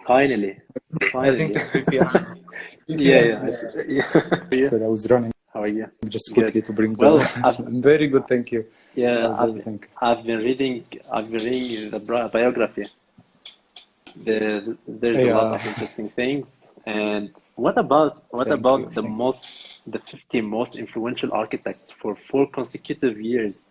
Finally, I think finally. it's VPN. Yeah, VPN. yeah. So I was running How are you? just Good. quickly to bring Well, the. I'm very good, thank you. yeah, How's everything? I've been reading the biography. There's a lot Yeah, of interesting things. And what thank you. about the 50 most influential architects for 4 consecutive years?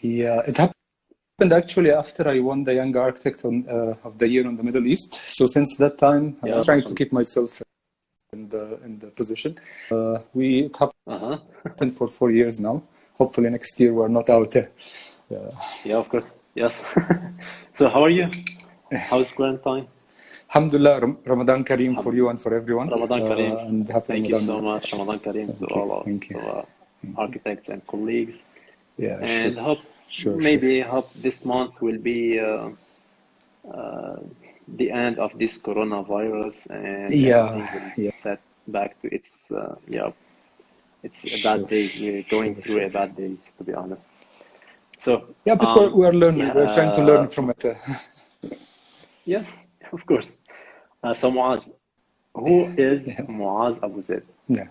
Yeah, it happened actually after I won the Young Architect of the Year in the Middle East. So since that time, Yeah, trying to keep myself in the position. It uh-huh. happened for 4 years now. Hopefully next year we're not out there. Yeah, of course. Yes. So how are you? How's quarantine? Alhamdulillah, Ramadan Kareem for you and for everyone. Ramadan Kareem. And happy Thank you Ramadan. so much. Ramadan Kareem to Thank you. all Thank you. architects and colleagues. Yeah, And sure. hope hope this month will be the end of this coronavirus and everything will set back to its it's a bad days. We're going through a bad days, to be honest. So yeah, but we're learning. We're trying to learn from it. Yeah, of course. So Mouaz, who is Mouaz Abouzaid? Yeah.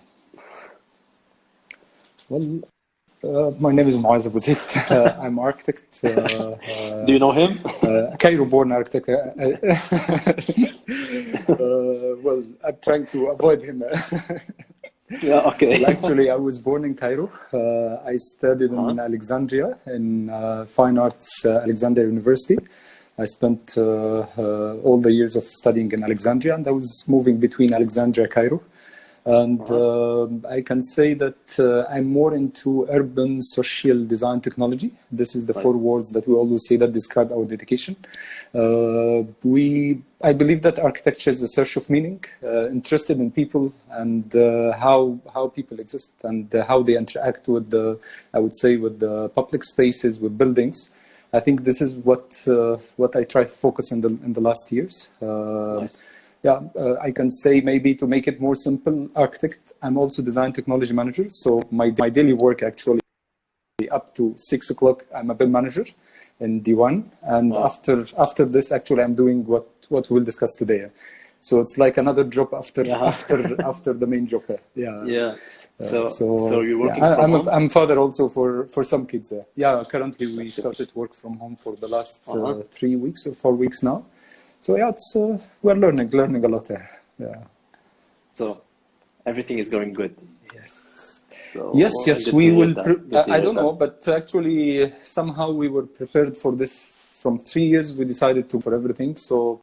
Well, my name is Mouaz Abouzaid. I'm architect. Do you know him? Cairo-born architect. Well, I'm trying to avoid him. Yeah, okay. Well, actually, I was born in Cairo. I studied in Alexandria, in Fine Arts Alexandria University. I spent all the years of studying in Alexandria, and I was moving between Alexandria and Cairo. And I can say that I'm more into urban social design technology. This is the 4 words that we always say that describe our dedication. I believe that architecture is a search of meaning, interested in people and how people exist and how they interact with with the public spaces, with buildings. I think this is what I try to focus in the last years. Nice. Yeah, I can say maybe to make it more simple, architect. I'm also design technology manager. So my daily work actually up to 6 o'clock, I'm a BIM manager in D1. And after this, actually, I'm doing what we'll discuss today. So it's like another job after the main job. Yeah. Yeah. So you're working from home? I'm father also for some kids. Yeah. Currently we started work from home for the last 3 weeks or 4 weeks now. So yeah, it's we're learning a lot. Yeah. So everything is going good. Yes. So, yes. We will. I don't know, but actually somehow we were prepared for this. From 3 years, we decided to for everything. So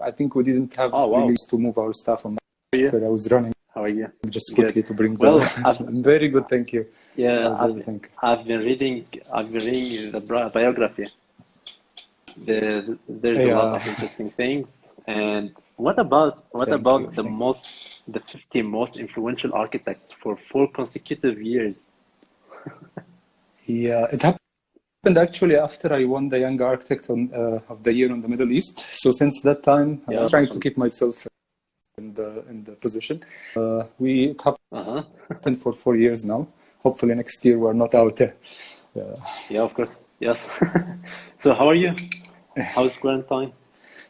I think we didn't have really to move our stuff on. So I was running. How are you? Just quickly to bring. I'm very good, thank you. Yeah, I've been reading the biography. There's a lot of interesting things. And what about the 50 most influential architects for 4 consecutive years? Yeah, it happened actually after I won the Young Architect of the Year in the Middle East. So since that time, I'm trying to keep myself in the position. It happened for 4 years now. Hopefully next year we're not out there. Yeah, of course. Yes. So how are you? How's quarantine?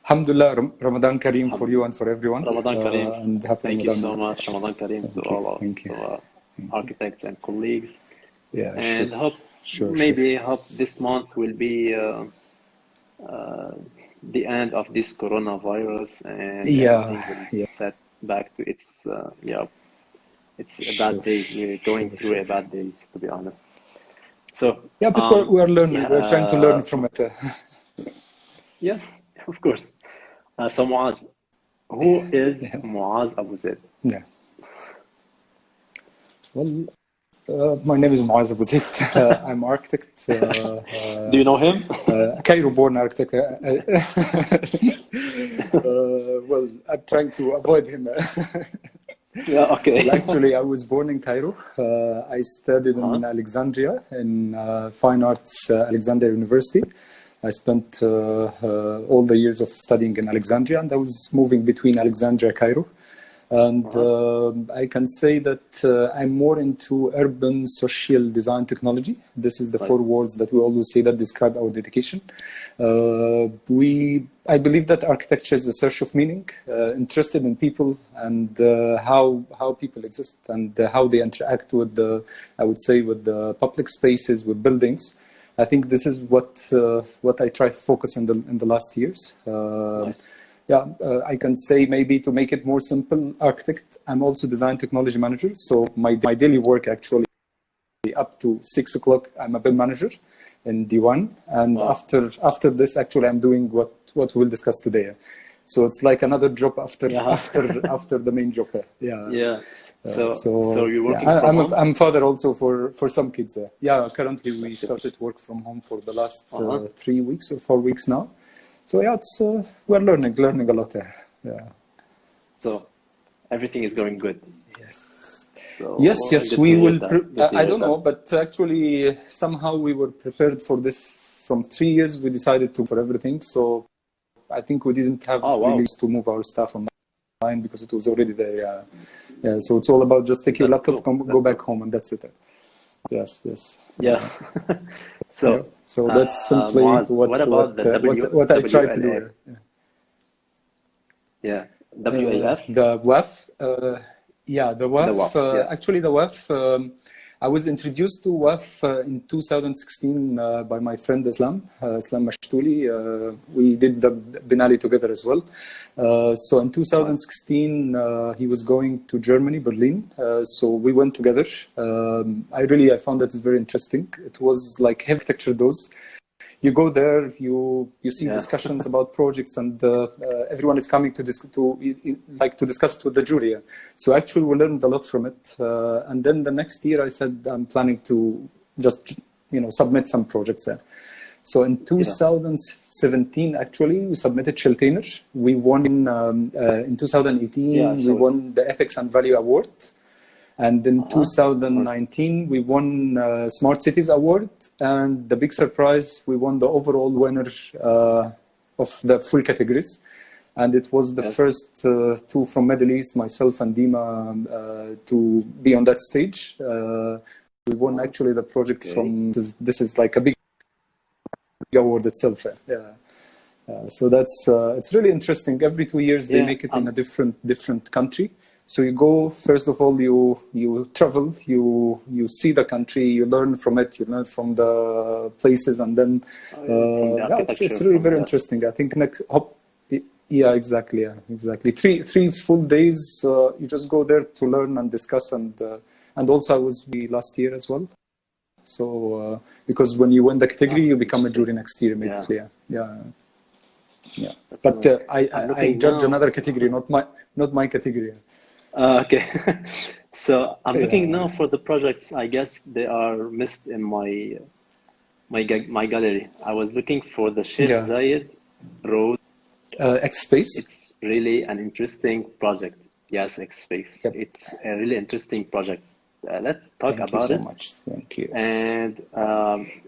Alhamdulillah, Ramadan Kareem for you and for everyone. Ramadan Kareem. And happy Thank Ramadan. you so much. Ramadan Kareem to all architects and colleagues. Yeah, and sure. hope this month will be the end of this coronavirus and everything will set back to its it's a bad days. We're going through a bad days, to be honest. So yeah, but we're learning. We're trying to learn from it. Yeah, of course. So Mouaz, who is Mouaz Abouzaid? Yeah. Well, my name is Mouaz Abouzaid. I'm architect. Do you know him? Cairo-born architect. Well, I'm trying to avoid him. Yeah, okay. Well, actually, I was born in Cairo. I studied in Alexandria, in Fine Arts Alexandria University. I spent all the years of studying in Alexandria, and I was moving between Alexandria and Cairo. And I can say that I'm more into urban social design technology. This is the 4 words that we always say that describe our dedication. I believe that architecture is a search of meaning, interested in people and how people exist and how they interact with I would say, with the public spaces, with buildings. I think this is what I try to focus in the last years. Nice. Yeah, I can say maybe to make it more simple, architect. I'm also design technology manager. So my daily work actually up to 6 o'clock, I'm a BIM manager in D1. And wow. after this, actually, I'm doing what we'll discuss today. So it's like another job after the main job. Yeah. Yeah. So you're working from home? I'm father also for some kids. Yeah. Currently we started work from home for the last 3 weeks or 4 weeks now. So yeah, it's we're learning a lot. Yeah. So everything is going good. Yes. So, yes. We will. I don't know, but actually somehow we were prepared for this. From 3 years, we decided to for everything. So I think we didn't have really to move our stuff online because it was already there. Yeah. So it's all about just take your laptop, go back home, and that's it. Yes. Yeah. So that's simply Mouaz, what I try to do. Yeah. WAF? The WAF. The WAF. Yes. Actually, the WAF. I was introduced to WAF in 2016 by my friend Islam Mashtouli. We did the Biennale together as well. So in 2016, he was going to Germany, Berlin. So we went together. I found that it's very interesting. It was like architecture does. You go there, you see discussions about projects, and everyone is coming to discuss it with the jury. So actually, we learned a lot from it. And then the next year, I said I'm planning to just submit some projects there. So in 2017, actually, we submitted Sheltainer. We won in 2018. We won the Ethics and Value Award. And in 2019, we won Smart Cities Award. And the big surprise, we won the overall winner of the full categories. And it was the first two from Middle East, myself and Dima, to be on that stage. We won actually the project from, this is like a big award itself. So that's, it's really interesting. Every 2 years, they make it in a different country. So you go, first of all, you travel, you see the country, you learn from it, you learn from the places, and then it's really very interesting. I think exactly. 3 full days, you just go there to learn and discuss, and also I was last year as well. So because when you win the category, you become a jury next year immediately. Yeah. But I judge another category, not my category. Okay. So I'm looking now for the projects. I guess they are missed in my gallery. I was looking for the Sheikh Zayed Road. X Space. It's really an interesting project. Yes, X Space. Yep. It's a really interesting project. Let's talk about it. Thank you so much. Thank you. And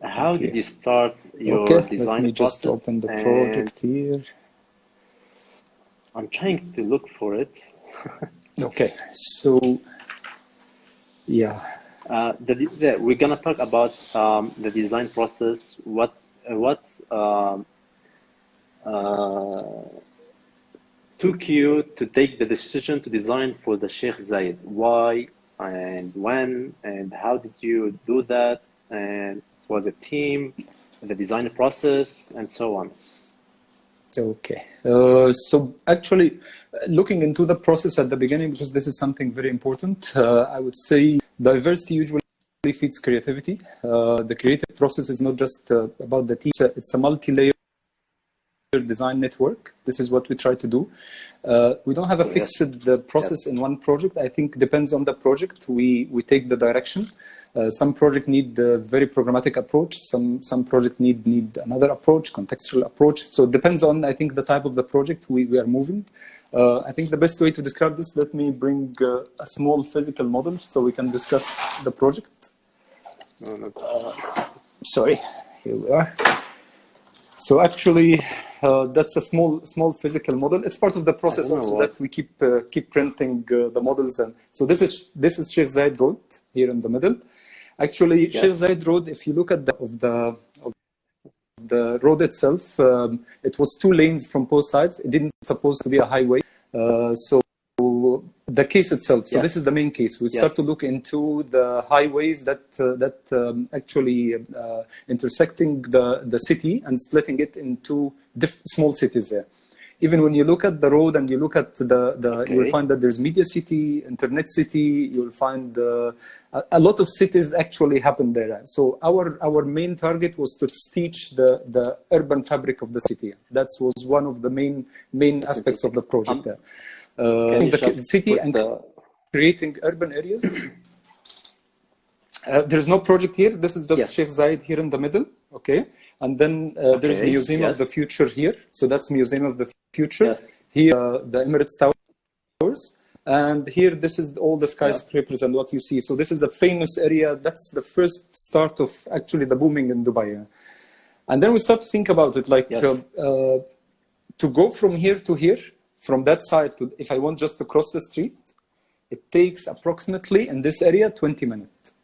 how did you start your design process? Let me just open the project here. I'm trying to look for it. Okay, so we're gonna talk about the design process. What took you to take the decision to design for the Sheikh Zayed? Why and when and how did you do that? And it was a team, the design process, and so on. Okay, so actually looking into the process at the beginning, because this is something very important, I would say diversity usually feeds creativity. The creative process is not just about the team, it's a multi-layer design network. This is what we try to do. We don't have a fixed process in one project. I think depends on the project. We take the direction. Some project need a very programmatic approach. Some project need another approach, contextual approach. So it depends on, I think, the type of the project we are moving. I think the best way to describe this, let me bring a small physical model so we can discuss the project. Sorry, here we are. So actually, that's a small physical model. It's part of the process also that we keep printing the models. And so this is Sheikh Zayed Road here in the middle. Actually, Sheikh Zayed Road, if you look at the road itself, it was 2 lanes from both sides. It didn't supposed to be a highway. So the case itself. So this is the main case. We start to look into the highways that actually intersecting the city and splitting it into small cities there. Even when you look at the road and you look at you will find that there's media city, internet city. You'll find a lot of cities actually happen there. So our main target was to teach the urban fabric of the city. That was one of the main aspects of the project there. The city and creating urban areas. There's no project here. This is just Sheikh Zayed here in the middle. Okay. And then there's Museum of the Future here. So that's Museum of the Future. Here, the Emirates Towers. And here, this is all the skyscrapers and what you see. So this is the famous area. That's the first start of actually the booming in Dubai. And then we start to think about it, like to go from here to here, from that side to, if I want just to cross the street, it takes approximately in this area 20 minutes.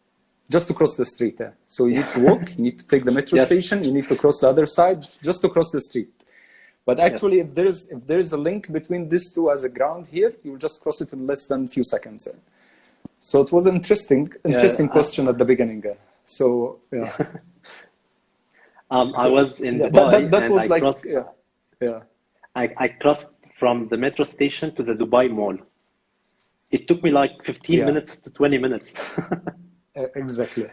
Just to cross the street. So you need to walk, you need to take the metro station, you need to cross the other side just to cross the street. But actually, if there's a link between these two as a ground here, you will just cross it in less than a few seconds. So it was an interesting question at the beginning. So I was in Dubai that was and like, I crossed from the metro station to the Dubai Mall. It took me like 15 minutes to 20 minutes. Exactly.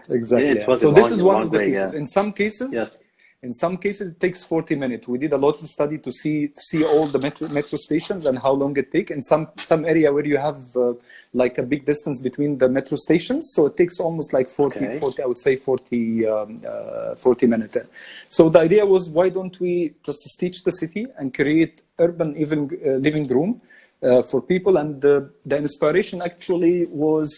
So this is one of the cases. In some cases, in some cases it takes 40 minutes. We did a lot of study to see all the metro stations and how long it takes. In some area where you have like a big distance between the metro stations, so it takes almost like 40 I would say 40 minutes. So the idea was, why don't we just teach the city and create urban living room for people? And the inspiration actually was,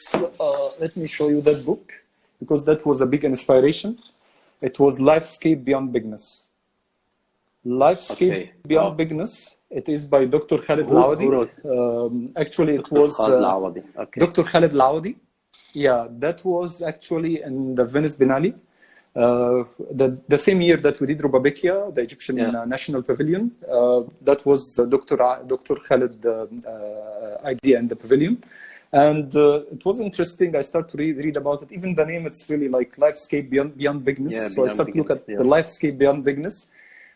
let me show you that book, because that was a big inspiration. It was Lifescape Beyond Bigness. Lifescape Beyond Bigness. It is by Dr. Khalid Laoudi. Actually, it was Dr. Khalid Laoudi. Yeah, that was actually in the Venice Biennale. The same year that we did Rubabekia, the Egyptian National Pavilion, that was Dr. Khalid idea in the pavilion. And it was interesting. I started to read about it. Even the name, it's really like Lifescape Beyond Bigness. So I started to look at the Lifescape Beyond Bigness.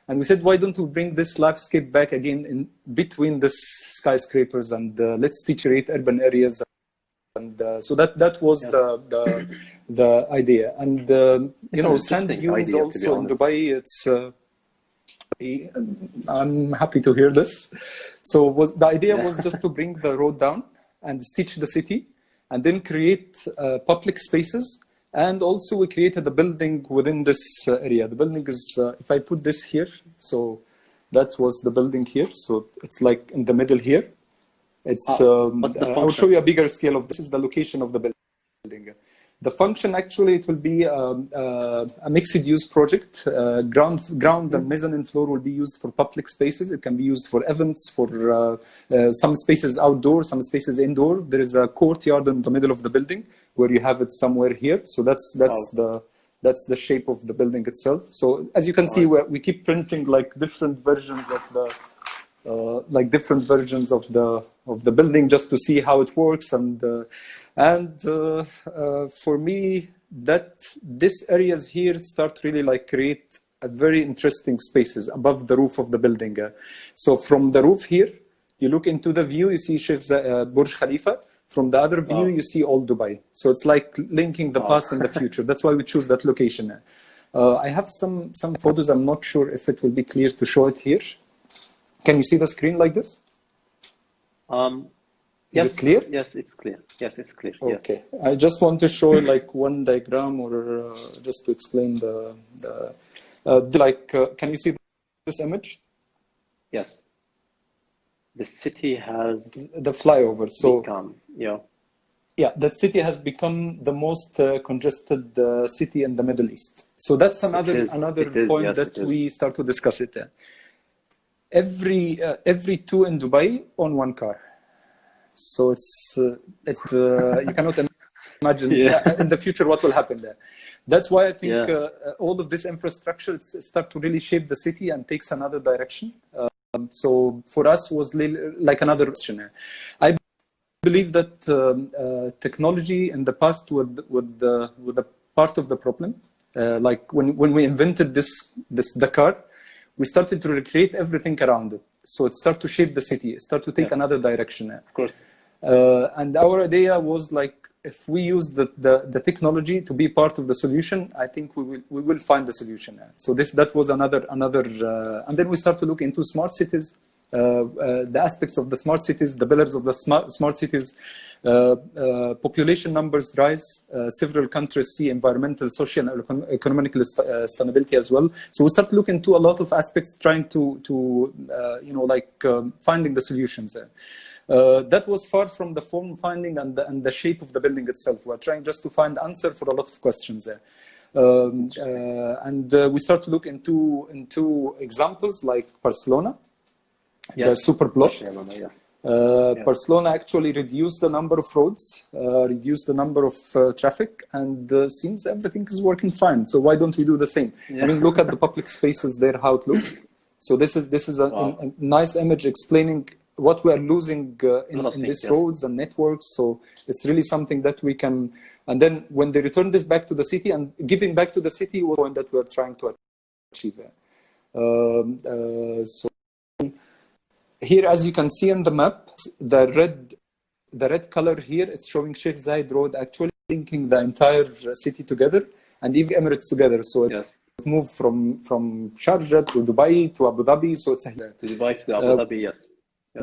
And we said, why don't we bring this lifescape back again in between the skyscrapers, and let's create urban areas. And so that was the idea. And you know, sand dunes also in Dubai. It's I'm happy to hear this. So the idea was just to bring the road down and stitch the city, and then create public spaces. And also we created a building within this area. The building is, if I put this here, so that was the building here. So it's like in the middle here. It's, I will show you a bigger scale of this. Is the location of the building. The function, actually, it will be a mixed-use project. Ground and mezzanine floor will be used for public spaces. It can be used for events, for some spaces outdoor, some spaces indoor. There is a courtyard in the middle of the building where you have it somewhere here. So that's the shape of the building itself. So as you can see, we keep printing like different versions of the of the building just to see how it works. And for me, that this areas here start really like create a very interesting spaces above the roof of the building. So from the roof here, you look into the view, you see Sheikh Burj Khalifa. From the other view, you see all Dubai. So it's like linking the past and the future. That's why we choose that location. I have some photos. I'm not sure if it will be clear to show it here. Can you see the screen like this? Is it clear? Yes, it's clear. Yes, it's clear. Okay. Yes. I just want to show like one diagram, or just to explain can you see this image? Yes. The city has the flyover. So become, the city has become the most congested city in the Middle East. So that's another point that we start to discuss it. Every two in Dubai own one car. So it's you cannot imagine in the future what will happen there. That's why I think all of this infrastructure start to really shape the city and takes another direction. So for us was like another question. I believe that technology in the past was a part of the problem. Like when we invented the car, we started to recreate everything around it. So it started to shape the city. It started to take another direction. Of course. And our idea was like, if we use the technology to be part of the solution, I think we will find the solution. So that was another, and then we start to look into smart cities, the aspects of the smart cities, the pillars of the smart cities. Population numbers rise. Several countries see environmental, social, and economic sustainability as well. So we start to look into a lot of aspects, trying to finding the solutions there. That was far from the form finding and the shape of the building itself. We're trying just to find answer for a lot of questions there. And we start to look into examples like Barcelona, the super block. Barcelona actually reduced the number of roads, reduced the number of traffic, and seems everything is working fine. So why don't we do the same? I mean, look at the public spaces there, how it looks. So this is a nice image explaining what we are losing in these roads and networks. So it's really something that we can, and then when they return this back to the city and giving back to the city was the point that we're trying to achieve. So here, as you can see on the map, the red color here is showing Sheikh Zayed Road, actually linking the entire city together and even Emirates together. So it moved from Sharjah to Dubai to Abu Dhabi. So it's here. To Dubai to Abu Dhabi, yes.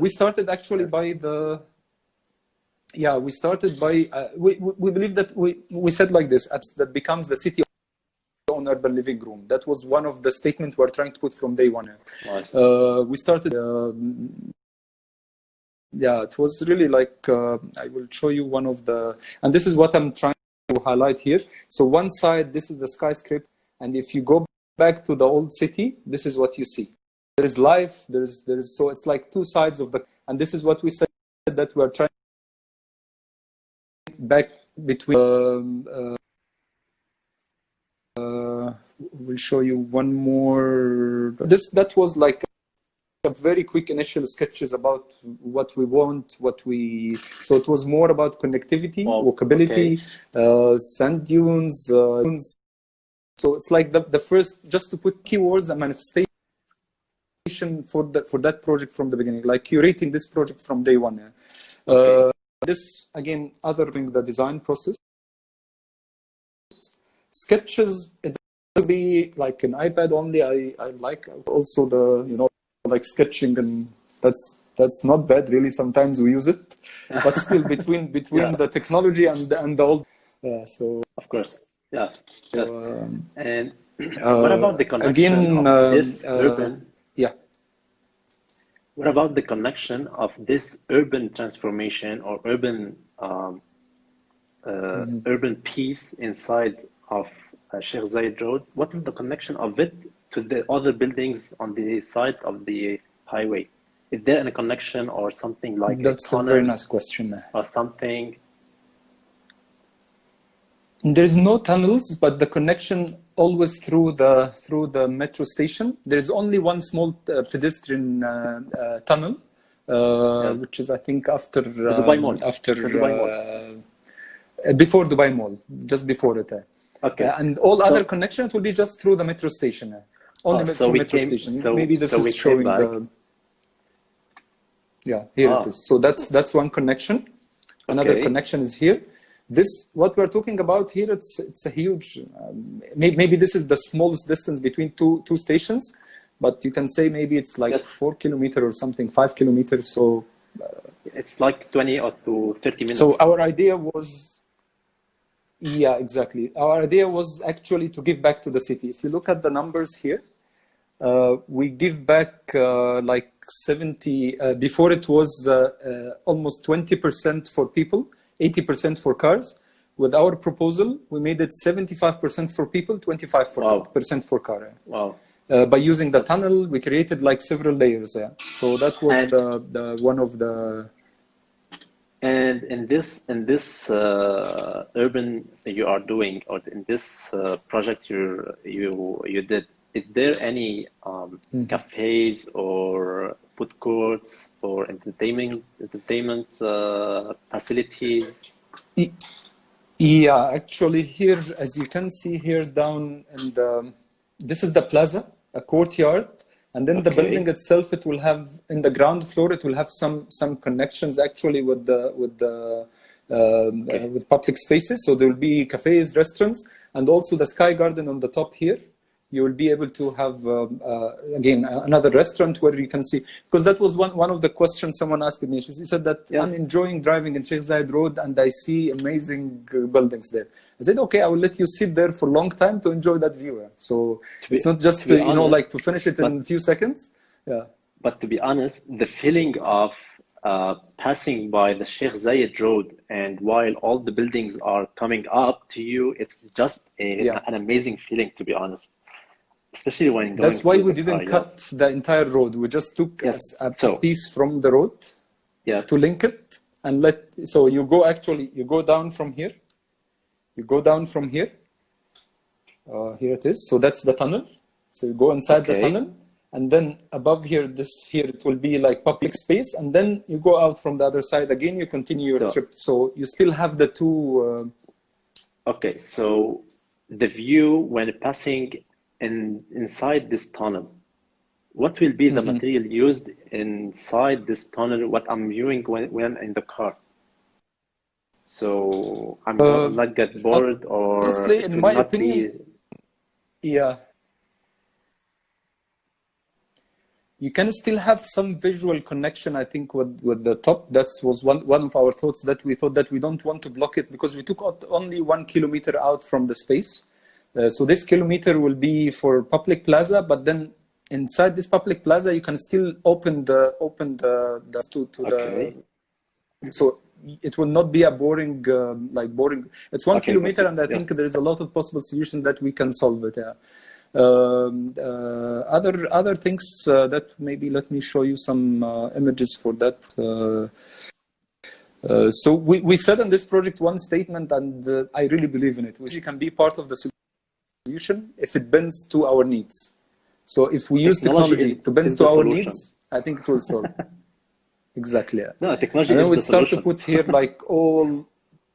We started actually by we started by, we believe that we said like this, that becomes the city on urban living room. That was one of the statements we're trying to put from day one. Nice. We started, it was really like, I will show you one of the, and this is what I'm trying to highlight here. So one side, this is the skyscraper. And if you go back to the old city, this is what you see. There is life, so it's like two sides of the, and this is what we said that we are trying back between, we'll show you one more, that was like a very quick initial sketches about what we want, so it was more about connectivity, walkability, sand dunes, so it's like the first, just to put keywords and manifestation for that project from the beginning, like curating this project from day one. This again, other than the design process, sketches, it will be like an iPad only. I like also the like sketching, and that's not bad really. Sometimes we use it, but still between the technology and the old. So of course, and what about the connection again, of this urban? What about the connection of this urban transformation or urban urban piece inside of Sheikh Zayed Road? What is the connection of it to the other buildings on the sides of the highway? Is there a connection or something like that's a very nice question. Or something? There's no tunnels, but the connection always through the metro station. There's only one small pedestrian tunnel, which is I think after the Dubai Mall. Before Dubai Mall, just before it. Okay. And all other connections will be just through the metro station. Only through metro station. Maybe this is showing the. Yeah, here it is. So that's one connection. Another connection is here. This, what we're talking about here, it's a huge, maybe this is the smallest distance between two stations, but you can say maybe it's like 4 kilometers or something, 5 kilometers. So it's like 20 or to 30 minutes. So our idea was, exactly. Our idea was actually to give back to the city. If you look at the numbers here, we give back like 70, before it was almost 20% for people, 80% for cars. With our proposal, we made it 75% for people, 25% for car. Wow. By using the tunnel, we created like several layers. So that was the one of the. And in this urban you are doing, or in this project you did, is there any cafes or food courts or entertainment facilities? Yeah, actually here, as you can see here down in the, this is the plaza, a courtyard, and then the building itself, it will have, in the ground floor, it will have some connections actually with with public spaces. So there will be cafes, restaurants, and also the Sky Garden on the top here. You will be able to have, again, another restaurant where you can see, because that was one of the questions someone asked me. She said that I'm enjoying driving in Sheikh Zayed Road and I see amazing buildings there. I said, okay, I will let you sit there for a long time to enjoy that view. So it's not just, you know, like to finish it in a few seconds. Yeah. But to be honest, the feeling of passing by the Sheikh Zayed Road and while all the buildings are coming up to you, it's just an amazing feeling, to be honest. Especially when going. That's why we didn't cut the entire road. We just took a piece from the road to link it and so you go down from here. You go down from here. Here it is. So that's the tunnel. So you go inside the tunnel, and then above here, it will be like public space, and then you go out from the other side again. You continue your trip. So you still have the two. Okay, so the view when passing inside this tunnel, what will be the material used inside this tunnel? What I'm viewing when in the car. So I'm not get bored, or honestly, in my opinion, you can still have some visual connection, I think, with the top. That was one of our thoughts, that we thought that we don't want to block it because we took out only 1 kilometer out from the space. So this kilometer will be for public plaza, but then inside this public plaza, you can still open the so it will not be a boring, boring. It's 1 kilometer, and I think there's a lot of possible solutions that we can solve it. Other things that maybe, let me show you some images for that. So we said in this project one statement, and I really believe in it, which can be part of the solution if it bends to our needs. So if we use technology to bend to our needs, I think it will solve. Exactly. No, technology. And then we start solution. to put here like all.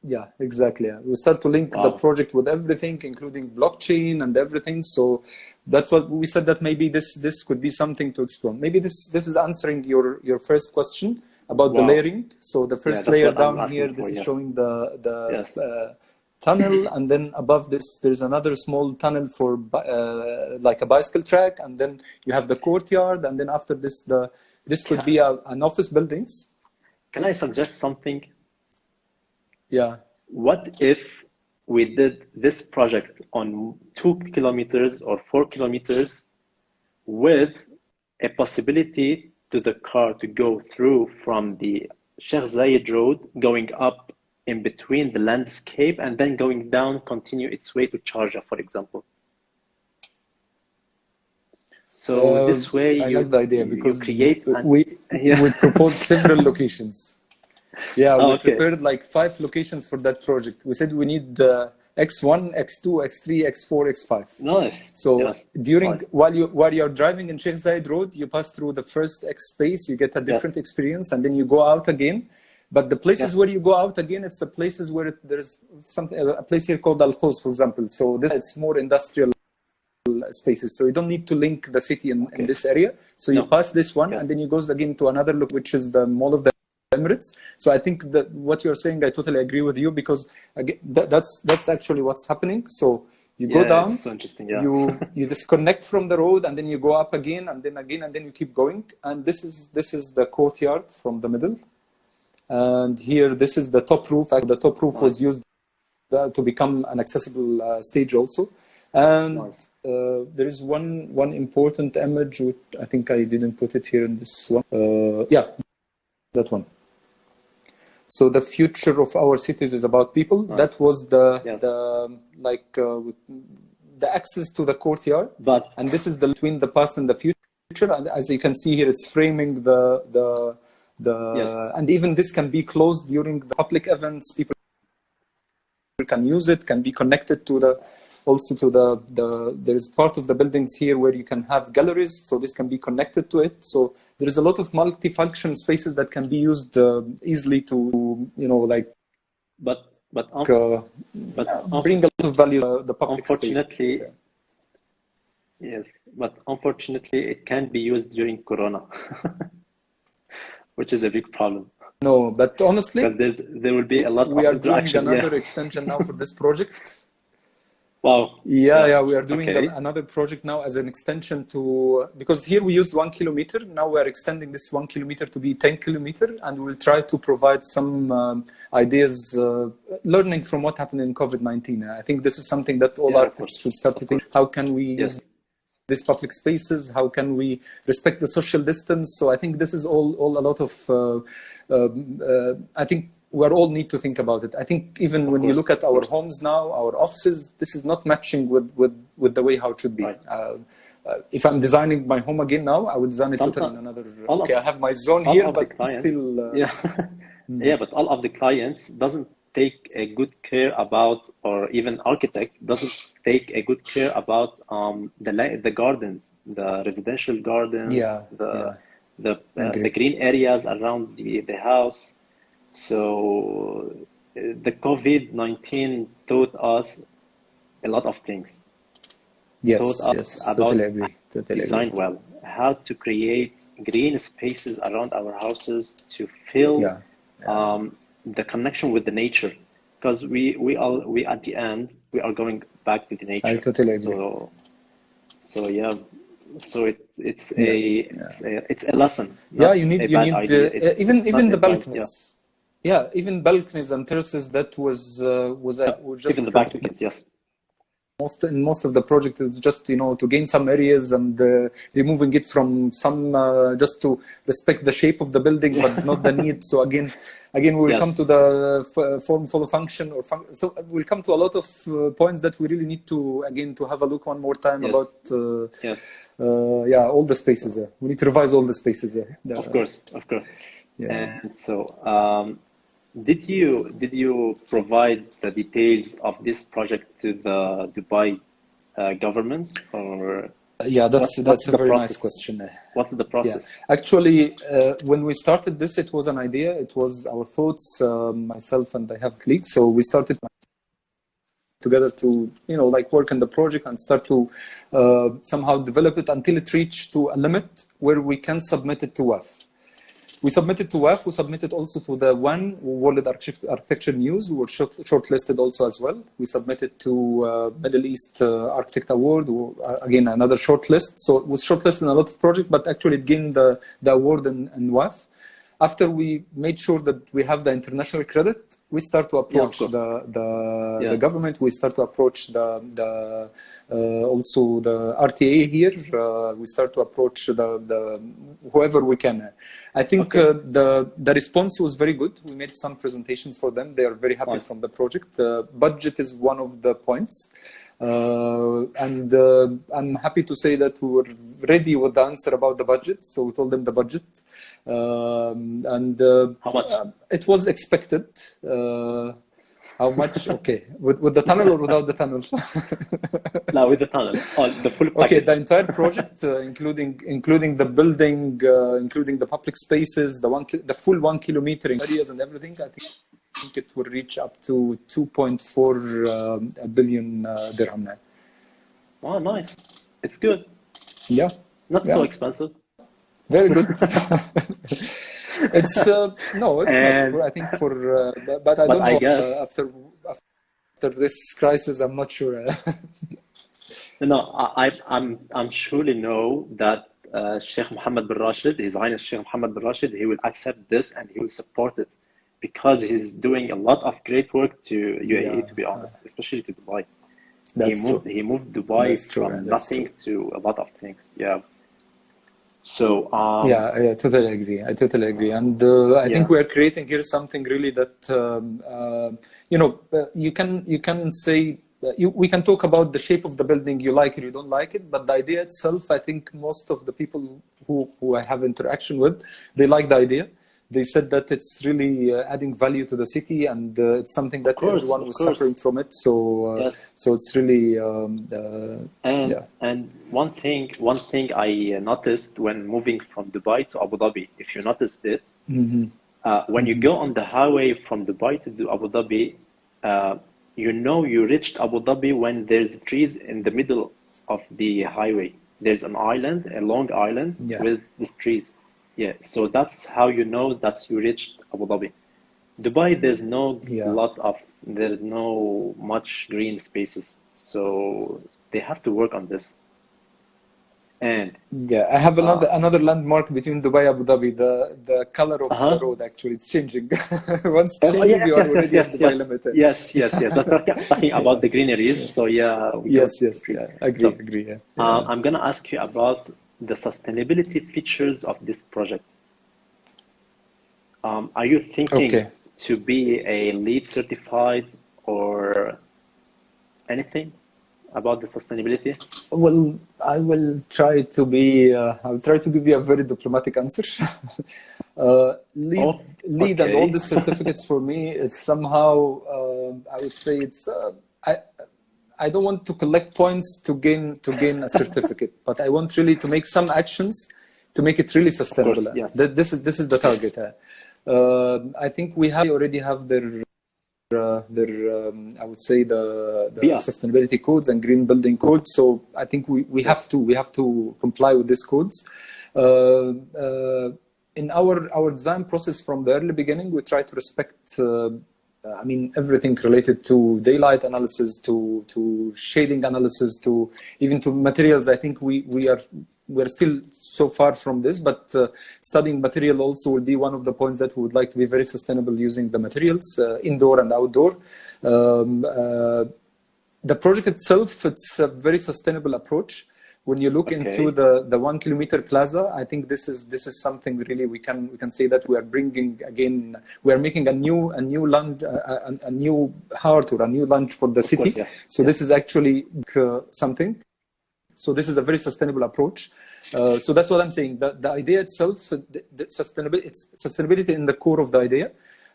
Yeah, exactly. We start to link the project with everything, including blockchain and everything. So that's what we said, that maybe this could be something to explore. Maybe this is answering your first question about the layering. So the first layer down here, this is showing the tunnel, and then above this there's another small tunnel for like a bicycle track, and then you have the courtyard, and then after this this could be an office buildings. Can I suggest something? Yeah. What if we did this project on 2 kilometers or 4 kilometers with a possibility to the car to go through from the Sheikh Zayed Road, going up in between the landscape, and then going down, continue its way to Sharjah, for example? So this way I like the idea, because we proposed several locations. Yeah, we prepared like 5 locations for that project. We said we need X1, X2, X3, X4, X5. Nice. So while you're driving in Sheikh Zayed Road, you pass through the first X space, you get a different experience, and then you go out again. But the places where you go out again, it's the places where there's a place here called Al Khos, for example. So it's more industrial spaces. So you don't need to link the city in this area. So you pass this one, and then you go again to another look, which is the Mall of the Emirates. So I think that what you're saying, I totally agree with you, because again, that's actually what's happening. So you go down, so interesting, you disconnect from the road, and then you go up again, and then you keep going. And this is the courtyard from the middle. And here, this is the top roof. The top roof was used to become an accessible stage also. And there is one important image, which I think I didn't put it here in this one. That one. So the future of our cities is about people. That was the access to the courtyard. And this is between the past and the future. And as you can see here, it's framing Yes. And even this can be closed during the public events. People can use it, can be connected to there's part of the buildings here where you can have galleries, so this can be connected to it. So there is a lot of multifunction spaces that can be used easily to, But bring a lot of value to the public unfortunately, space. Yes, but unfortunately, it can't be used during Corona, which is a big problem. No, but honestly, there will be a lot we of are doing interaction. another extension now for this project. Wow. Yeah, we are doing another project now as an extension because here we used 1 kilometer. Now we are extending this 1 kilometer to be 10 kilometer, and we'll try to provide some ideas, learning from what happened in COVID-19. I think this is something that all artists should start to think. How can we use these public spaces? How can we respect the social distance? So I think this is all a lot of, I think we all need to think about it. I think even when you look at our homes now, our offices, this is not matching with the way how it should be. Right. If I'm designing my home again now, I would design it totally in another. Okay, I have my zone here, but still. Yeah, but all of the clients doesn't take a good care about, or even architect doesn't take a good care about the gardens, the residential gardens, the green areas around the house. So the COVID-19 taught us a lot of things. Yes, totally agree. Design well, how to create green spaces around our houses to feel the connection with the nature, because we at the end we are going back to the nature. I totally agree. So it's a lesson. You need even the balconies. Yeah, even balconies and terraces. That was just even the balconies. Yes. In most of the project, it's just to gain some areas and removing it from some just to respect the shape of the building, but not the need. So again, we will come to the form follow function so we'll come to a lot of points that we really need to have a look one more time about. All the spaces there. We need to revise all the spaces there. Of course. Yeah. And so, did you provide the details of this project to the Dubai government, or? Yeah, that's a very nice question. What's the process? Yeah. Actually, when we started this, it was an idea. It was our thoughts, myself and I have colleagues. So we started together to work on the project and start to somehow develop it until it reached to a limit where we can submit it to WAF. We submitted to WAF. We submitted also to the World Architecture News. We were shortlisted also as well. We submitted to Middle East Architect Award, again another shortlist. So it was shortlisted in a lot of projects, but actually it gained the award in WAF. After we made sure that we have the international credit, we start to approach the government. We start to approach also the RTA here. We start to approach the whoever we can. I think the response was very good. We made some presentations for them. They are very happy from the project. Budget is one of the points. And I'm happy to say that we were ready with the answer about the budget. So we told them the budget. And how much? It was expected. How much? Okay, with the tunnel or without the tunnel? No, with the tunnel. The full package. Okay, the entire project, including the building, including the public spaces, the full 1 kilometer areas and everything. I think it will reach up to 2.4 billion dirham now. Wow, nice. It's good. Yeah. Not so expensive. Very good. It's no, it's not. I think but I don't know. Guess after this crisis, I'm not sure. No, I'm surely know that Sheikh Mohammed bin Rashid, His Highness Sheikh Mohammed bin Rashid, he will accept this and he will support it, because he's doing a lot of great work to UAE, to be honest, especially to Dubai. He moved Dubai from nothing to a lot of things. Yeah. So I totally agree. And I think we are creating here something really that you can say we can talk about the shape of the building. You like it, you don't like it, but the idea itself, I think most of the people who I have interaction with, they like the idea. they said that it's really adding value to the city, and it's something that everyone was suffering from it. So, yes. so it's really and one thing I noticed when moving from Dubai to Abu Dhabi, if you noticed it, when you go on the highway from Dubai to Abu Dhabi, you know you reached Abu Dhabi when there's trees in the middle of the highway. There's an island, a long island with these trees. Yeah, so that's how you know that you reached Abu Dhabi. Dubai, there's there's no much green spaces, so they have to work on this. And I have another landmark between Dubai and Abu Dhabi. The color of the road, actually, it's changing. Once changing, you are already at Dubai limit. Yes. That's talking about the greeneries. So agree. I'm gonna ask you about the sustainability features of this project. Are you thinking to be a LEED certified or anything about the sustainability? Well, I will try to be. I'll try to give you a very diplomatic answer. LEED and all the certificates for me, it's somehow. I would say it's. I don't want to collect points to gain a certificate, but I want really to make some actions to make it really sustainable. Course, yes. This is the target. I think we already have their I would say the sustainability codes and green building codes. So I think we have to comply with these codes. In our design process from the early beginning, we try to respect. Everything related to daylight analysis, to shading analysis, to even to materials. I think we're still so far from this, but studying material also will be one of the points that we would like to be very sustainable using the materials, indoor and outdoor. The project itself, it's a very sustainable approach. When you look into the 1 kilometer plaza, I think this is something really we can say that we are bringing again. We are making a new lunch, a new heart or a new lunch for the city. Course, yes. So this is actually something. So this is a very sustainable approach. So that's what I'm saying. The idea itself, the sustainability in the core of the idea.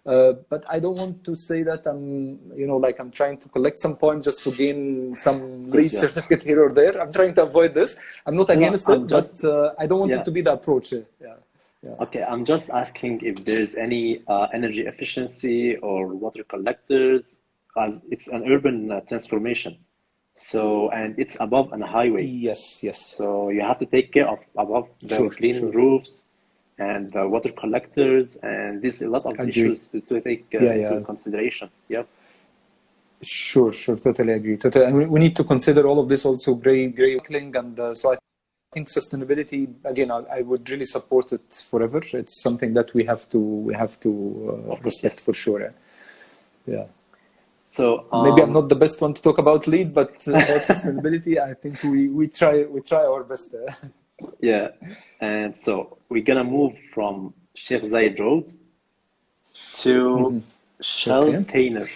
But I don't want to say that I'm trying to collect some points just to gain some LEED certificate here or there. I'm trying to avoid this. I'm not against it, but I don't want it to be the approach. Okay, I'm just asking if there's any energy efficiency or water collectors, as it's an urban transformation. So, and it's above a highway. Yes. So you have to take care of above the clean roofs and water collectors, and there's a lot of issues to take into consideration. Yep. Sure, totally agree. And we need to consider all of this also, gray cling, and so I think sustainability. Again, I would really support it forever. It's something that we have to respect for sure. Yeah. So maybe I'm not the best one to talk about LEED, but about sustainability, I think we try our best. Yeah, and so we're gonna move from Sheikh Zayed Road to Sheltainer.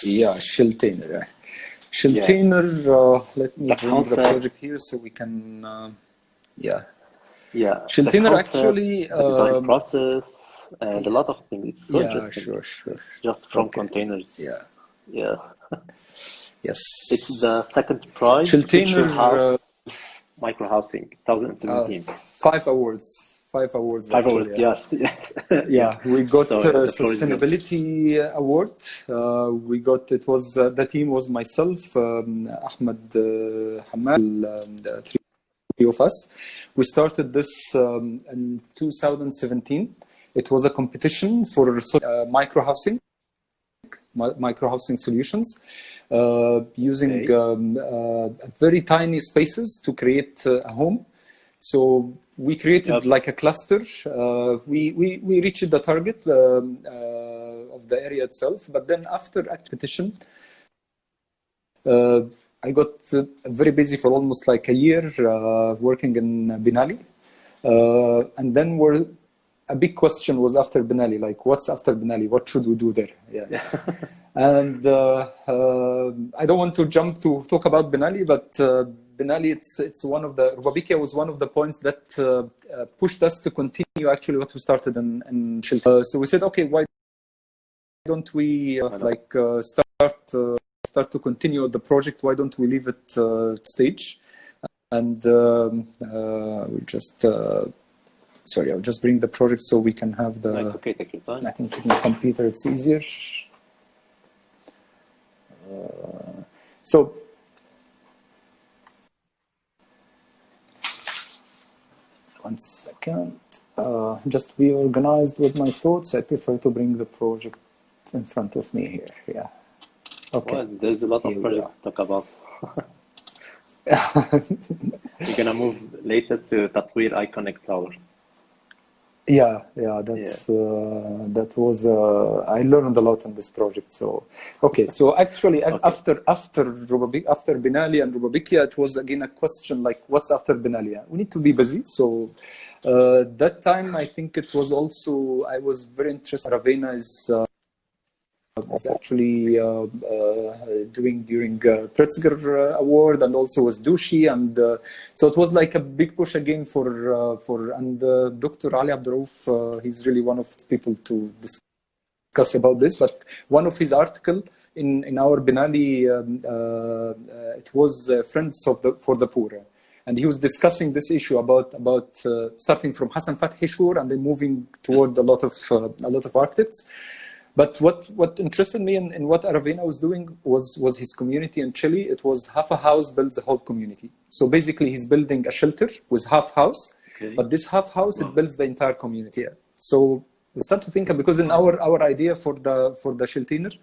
Yeah, Sheltainer. Let me bring the project here so we can. Sheltainer actually. The design process. And a lot of things. It's so interesting. Sure. It's just from containers. Yeah. Yes. It's the second prize. Sheltainer House Micro Housing 2017. 5 awards. 5 awards. 5 awards. Yes. Yeah, we got sustainability award. We got. It was the team was myself, Ahmed, Hamad, the 3 of us. We started this in 2017. It was a competition for micro housing solutions, using very tiny spaces to create a home. So we created like a cluster. We reached the target of the area itself, but then after competition, I got very busy for almost like a year working in Biennale, and then a big question was after Biennale, like what's after Biennale? What should we do there? And I don't want to jump to talk about Biennale, but Biennale, it's one of the Rubabikia was one of the points that pushed us to continue actually what we started in Sheltainer. So we said, okay, why don't we start to continue the project? Why don't we leave it stage? And we just sorry, I'll just bring the project so we can have the. No, it's okay, take your time. I think in the computer it's easier. So. One second. Just be organized with my thoughts. I prefer to bring the project in front of me here. Yeah. Okay. Well, there's a lot of projects to talk about. We're gonna move later to Tatweer Iconic Tower. Yeah, that's that was I learned a lot in this project. So okay, so actually after Biennale and Rubabikia, it was again a question like, what's after Biennale? We need to be busy. So that time I think it was also I was very interested. Ravenna is actually doing during Pritzker Award, and also was Dushi, and so it was like a big push again for and Dr. Ali Abdurauf, he's really one of the people to discuss about this. But one of his article in our Biennale, it was Friends for the Poor, and he was discussing this issue about starting from Hassan Fathi Shur and then moving toward a lot of architects. But what interested me in what Ravenna was doing was his community in Chile. It was half a house builds a whole community. So basically he's building a shelter with half house, but this half house, it builds the entire community. So we start to think, because in our idea for the Sheltainer,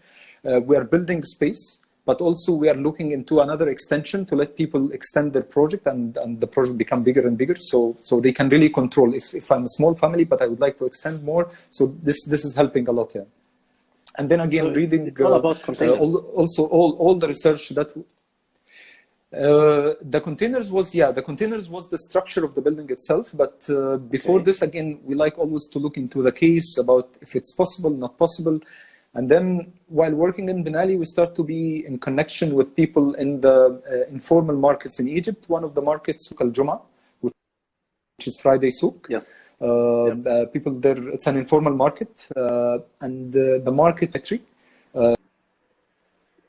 we are building space, but also we are looking into another extension to let people extend their project and the project become bigger and bigger. So they can really control, if I'm a small family, but I would like to extend more. So this is helping a lot here. And then again, reading it's all about containers. Also all the research that the containers was the structure of the building itself. But before this, again, we like always to look into the case about if it's possible, not possible. And then while working in Biennale, we start to be in connection with people in the informal markets in Egypt. One of the markets, Souk al-Jum'a, which is Friday Souk. Yes. People there, it's an informal market, and the market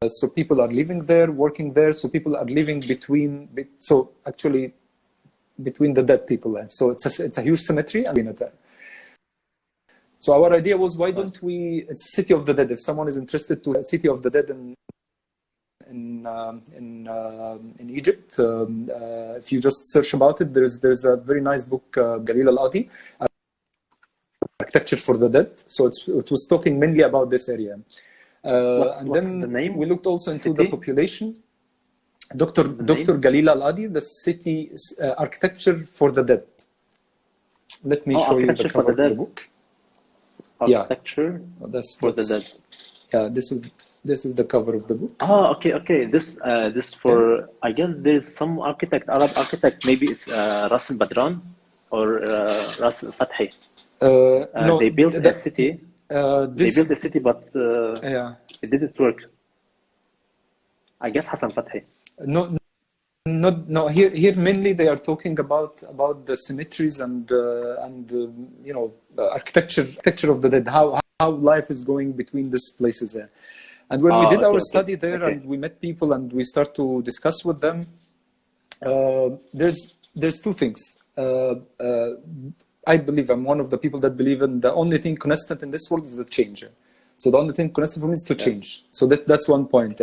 so people are living there, working there. So people are living between the dead people. So it's a huge cemetery. So our idea was, why don't we? It's City of the Dead. If someone is interested to City of the Dead in Egypt, if you just search about it, there's a very nice book, Galil Al-Adi, Architecture for the Dead. So it was talking mainly about this area. And then the name? We looked also into the population. Dr. Galil Al-Adi, the city Architecture for the Dead. Let me show you the cover of the book. Architecture for the Dead. Yeah, this is the cover of the book. Oh, okay. This for, I guess there's some Arab architect, maybe it's Ras al-Badran or Ras al-Fathi. No, they built a city. They built a city, but it didn't work. I guess Hassan Fathi. No. Here mainly they are talking about the cemeteries and architecture of the dead. How life is going between these places there. And when we did our study there and we met people and we start to discuss with them, there's two things. I believe, I'm one of the people that believe in the only thing constant in this world is the change. So the only thing constant for me is to change. So that's one point.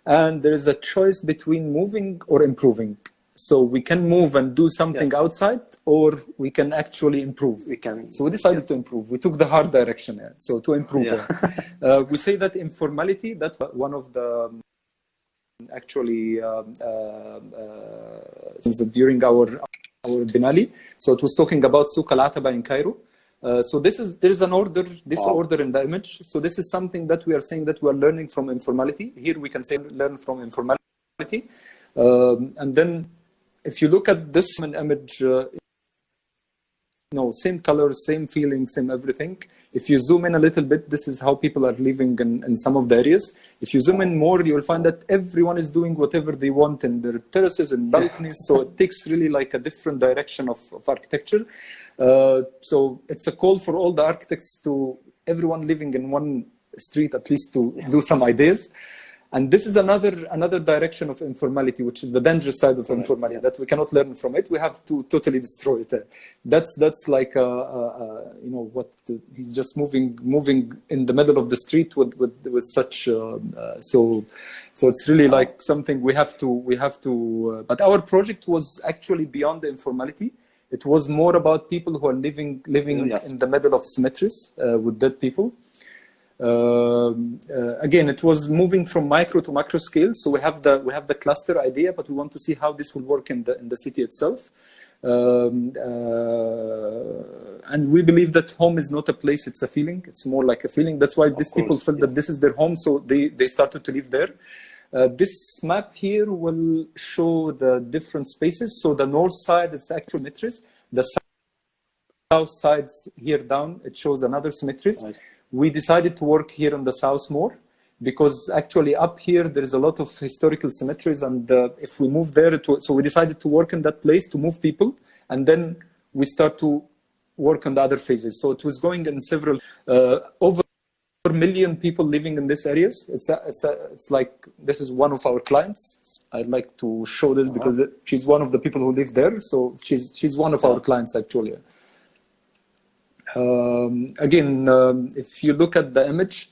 And there is a choice between moving or improving. So we can move and do something outside, or we can actually improve. So we decided to improve. We took the hard direction. So to improve. We say that informality, that's one of the actually during our Biennale. So it was talking about Souk al-Ataba in Cairo. So there is an order, order in the image. So this is something that we are saying that we are learning from informality. Here we can say learn from informality. And then if you look at this image, no, same colors, same feeling, same everything. If you zoom in a little bit, this is how people are living in some of the areas. If you zoom in more, you'll find that everyone is doing whatever they want in their terraces and balconies. So it takes really like a different direction of architecture. So it's a call for all the architects to everyone living in one street, at least to do some ideas. And this is another direction of informality, which is the dangerous side of informality, that we cannot learn from it. We have to totally destroy it. That's like you know what, he's just moving in the middle of the street with such so it's really like something we have to. But our project was actually beyond the informality. It was more about people who are living in the middle of cemeteries with dead people. Again, it was moving from micro to macro scale. So we have the cluster idea, but we want to see how this will work in the city itself. And we believe that home is not a place; it's a feeling. It's more like a feeling. That's why these people felt that this is their home, so they started to live there. This map here will show the different spaces. So the north side is the actual cemeteries. The south side here down, it shows another cemeteries. Nice. We decided to work here on the south more because actually up here there is a lot of historical cemeteries, and if we move there, so we decided to work in that place to move people, and then we start to work on the other phases. So it was going in several over 1 million people living in these areas. It's like this is one of our clients. I'd like to show this because she's one of the people who live there. So she's one of our clients actually. Again, if you look at the image,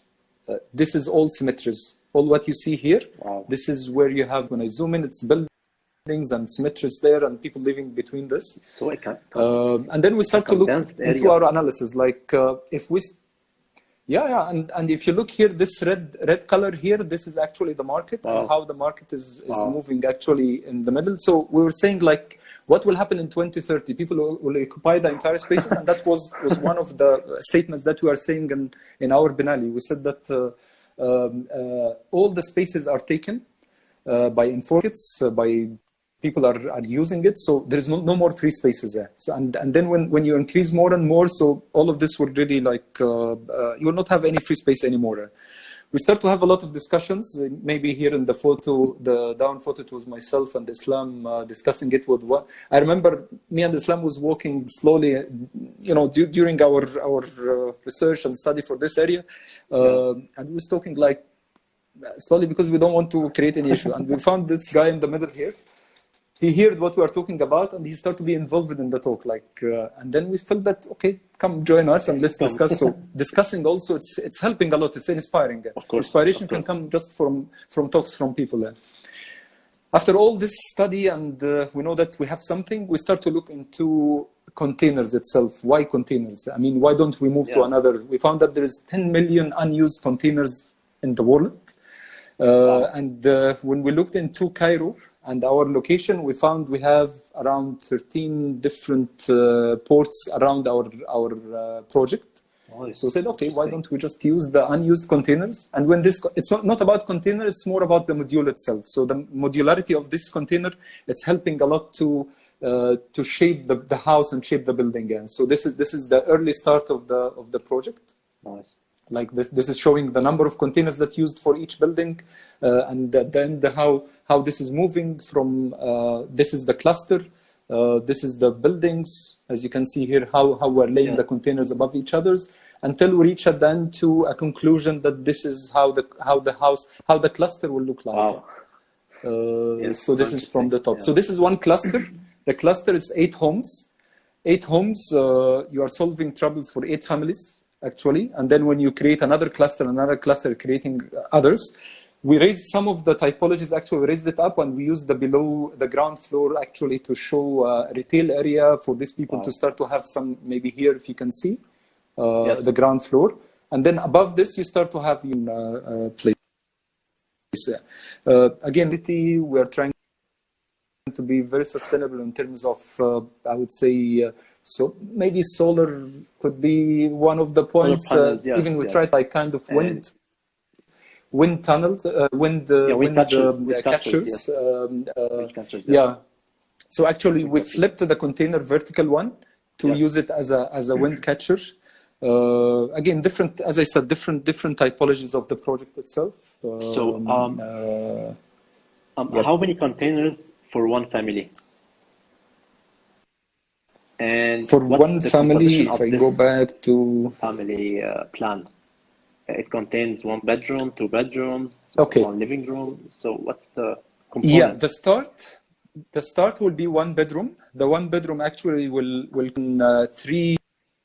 this is all cemeteries. All what you see here, this is where you have, when I zoom in, it's buildings and cemeteries there and people living between this. So and then we start to look into our analysis, like if we, and if you look here, this red color here, this is actually the market and how the market is moving actually in the middle. So we were saying like, what will happen in 2030? People will occupy the entire spaces, and that was one of the statements that we are saying in our Biennale. We said that all the spaces are taken by informants, by people are using it, so there is no more free spaces there. So and then when you increase more and more, so all of this will really like you will not have any free space anymore. We start to have a lot of discussions. Maybe here in the photo, the down photo, it was myself and Islam discussing it with what I remember. Me and Islam was walking slowly, you know, during our research and study for this area, and we was talking like slowly because we don't want to create any issue. And we found this guy in the middle here. He heard what we are talking about, and he started to be involved in the talk. Like, and then we felt that okay, come join us and let's discuss. So discussing also, it's helping a lot. It's inspiring. Of course, inspiration can come just from talks from people. After all this study, and we know that we have something, we start to look into containers itself. Why containers? I mean, why don't we move to another? We found that there is 10 million unused containers in the world. And when we looked into Cairo and our location, we found we have around 13 different ports around our project. So we said, okay, why don't we just use the unused containers? And when it's not about container, it's more about the module itself. So the modularity of this container, it's helping a lot to shape the house and shape the building. And so this is the early start of the project. Nice. Like this is showing the number of containers that used for each building, and then how this is moving from. This is the cluster. This is the buildings, as you can see here. How we're laying the containers above each others until we reach at the end to a conclusion that this is how the cluster will look like. Wow. So this is from the top. So this is one cluster. The cluster is 8 homes. 8 homes. You are solving troubles for 8 families. Actually, and then when you create another cluster, creating others, we raised some of the typologies. Actually, we raised it up, and we used the ground floor actually to show a retail area for these people to start to have some. Maybe here, if you can see, the ground floor, and then above this, you start to have place. Again, we are trying to be very sustainable in terms of, I would say. So maybe solar could be one of the points. Panels, even we tried like kind of wind tunnels, wind catchers. So actually we flipped the container vertical one to use it as a wind catcher. Again, different, as I said, different typologies of the project itself. How many containers for one family? And for one family, if I go back to family plan, it contains 1 bedroom, 2 bedrooms, okay, 1 living room. So what's the component? Yeah, the start will be 1 bedroom. The 1 bedroom actually will 3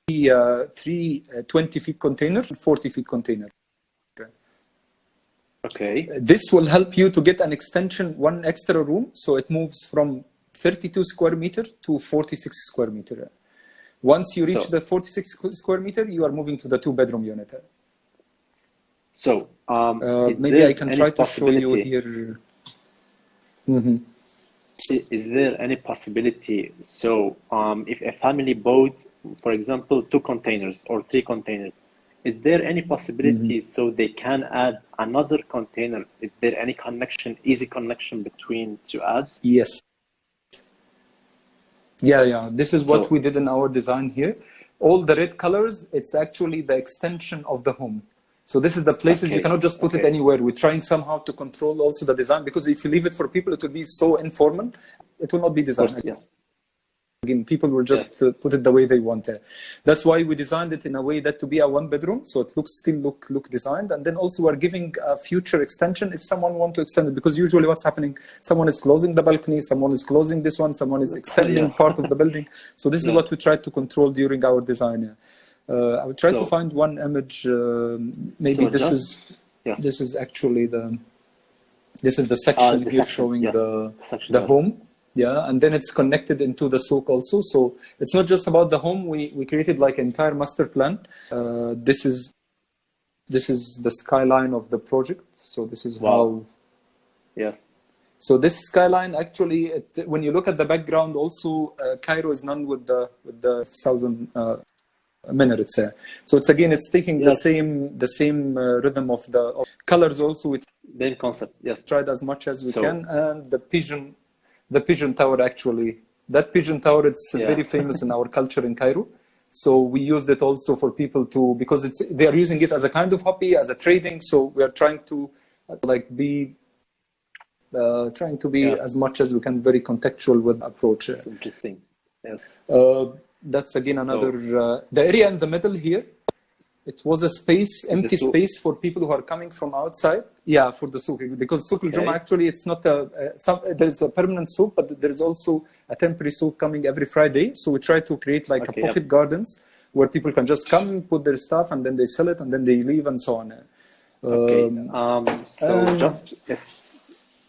20-feet container, 40-feet container. Okay. This will help you to get an extension, 1 extra room, so it moves from 32 square meter to 46 square meter. Once you reach the 46 square meter, you are moving to the 2-bedroom unit. So maybe I can try to show you here. Is there any possibility? So if a family bought, for example, 2 containers or 3 containers, is there any possibility so they can add another container? Is there any connection, easy connection between to add? Yes. Yeah. This is what we did in our design here. All the red colors, it's actually the extension of the home. So this is the places you cannot just put it anywhere. We're trying somehow to control also the design, because if you leave it for people, it will be so informal. It will not be designed. Course, yes. Again, people will just put it the way they want it. That's why we designed it in a way that to be a 1 bedroom, so it looks look designed. And then also we're giving a future extension if someone wants to extend it, because usually what's happening, someone is closing the balcony, someone is closing this one, someone is extending part of the building. So this is what we try to control during our design. I will try to find one image. Maybe this is actually the section here showing the home. Yeah, and then it's connected into the souk also. So it's not just about the home. We created like an entire master plan. This is the skyline of the project. So this is how. Yes. So this skyline actually, when you look at the background, also Cairo is none with the 1,000 minarets. So it's again, it's taking the same rhythm of the colors also. With the concept. Yes. Tried as much as we can, and the pigeon tower, actually, that pigeon tower, it's very famous in our culture in Cairo. So we used it also for people to, because they are using it as a kind of hobby, as a trading. So we are trying to be as much as we can, very contextual with approach. That's interesting. Yes. That's again another, the area in the middle here, it was a space, empty space for people who are coming from outside. Yeah, for the souk, because souk al-Jum'ah actually, it's not there is a permanent souk, but there is also a temporary souk coming every Friday. So we try to create like a pocket gardens where people can just come, put their stuff, and then they sell it, and then they leave, and so on. So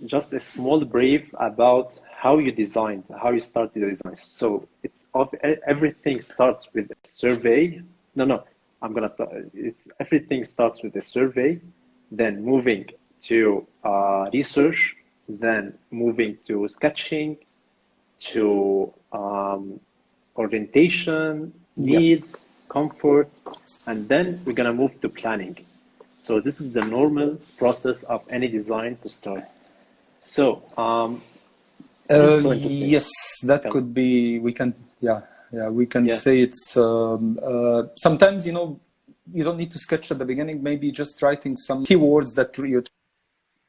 just a small brief about how you designed, how you started the design. So everything starts with a survey. Everything starts with a survey, then moving to research, then moving to sketching, to orientation, needs, comfort, and then we're gonna move to planning. So this is the normal process of any design to start. So yes, that could be. We can we can say it's sometimes, you know, you don't need to sketch at the beginning. Maybe just writing some keywords that you're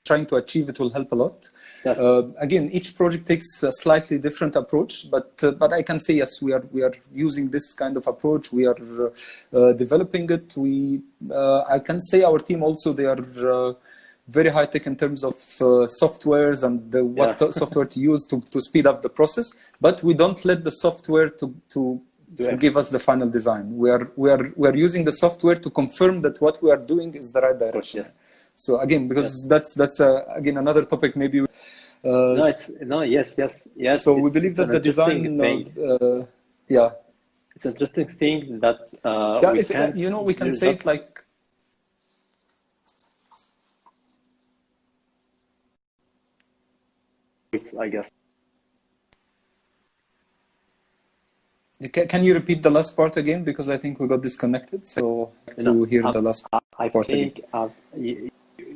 trying to achieve, it will help a lot. Yes. Again, each project takes a slightly different approach, but I can say yes, we are using this kind of approach. We are developing it. I can say our team also, they are very high tech in terms of softwares and what software to use to speed up the process. But we don't let the software to give us the final design. We are using the software to confirm that what we are doing is the right direction. Yes. So again, because that's again another topic maybe. Yes. So we believe that the design, it's an interesting thing that we can say it like. I guess. Can you repeat the last part again? Because I think we got disconnected. So to hear the last part. I think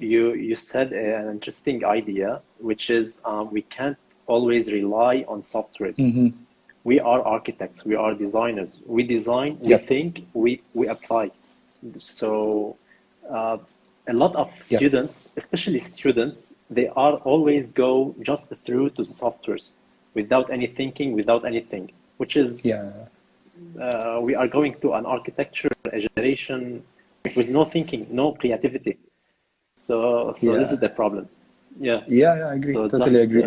you said an interesting idea, which is we can't always rely on software. we are architects, we are designers. We design, we think, we apply. So a lot of students, especially students, they are always go just through to softwares without any thinking, without anything, which is, we are going to an architecture, a generation with no thinking, no creativity. So this is the problem. I agree. So totally agree.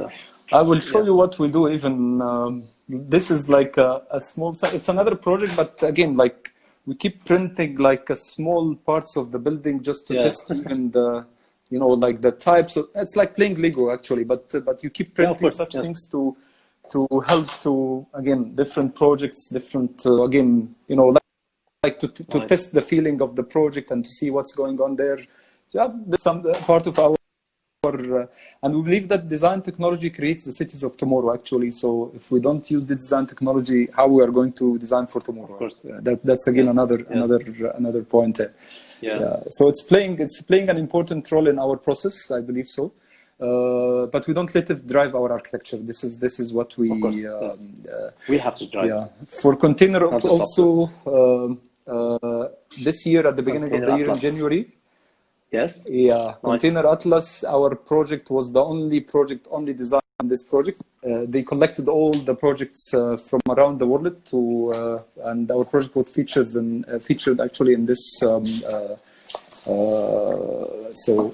I will show you what we do. Even this is like a small. It's another project, but again, like we keep printing like a small parts of the building just to test even the, you know, like the types of. It's like playing Lego actually, but you keep printing such things to help to, again, different projects, different again, you know, like to test the feeling of the project and to see what's going on there. So there's some part of our, and we believe that design technology creates the cities of tomorrow actually. So if we don't use the design technology, how we are going to design for tomorrow? Of course. That's again another point. So it's playing an important role in our process, I believe so. But we don't let it drive our architecture. This is what we we have to drive. For container also this year at the beginning of the year in January. Container Atlas, our project was the only design on this project. They collected all the projects from around the world to, and our project was featured actually in this. So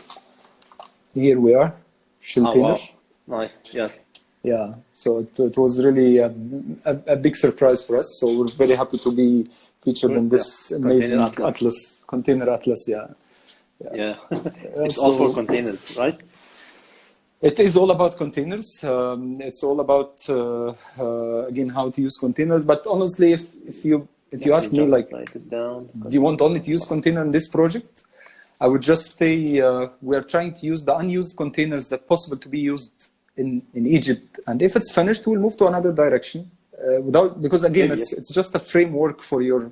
here we are, Sheltainer. Nice, yes. Yeah, so it was really a big surprise for us. So we're very happy to be featured in this amazing Container Atlas. It's all for containers, right? It is all about containers. It's all about again how to use containers. But honestly, if you ask me, like, do you want only to use container in this project? I would just say we are trying to use the unused containers that possible to be used in Egypt. And if it's finished, we'll move to another direction. Because again, it's just a framework for your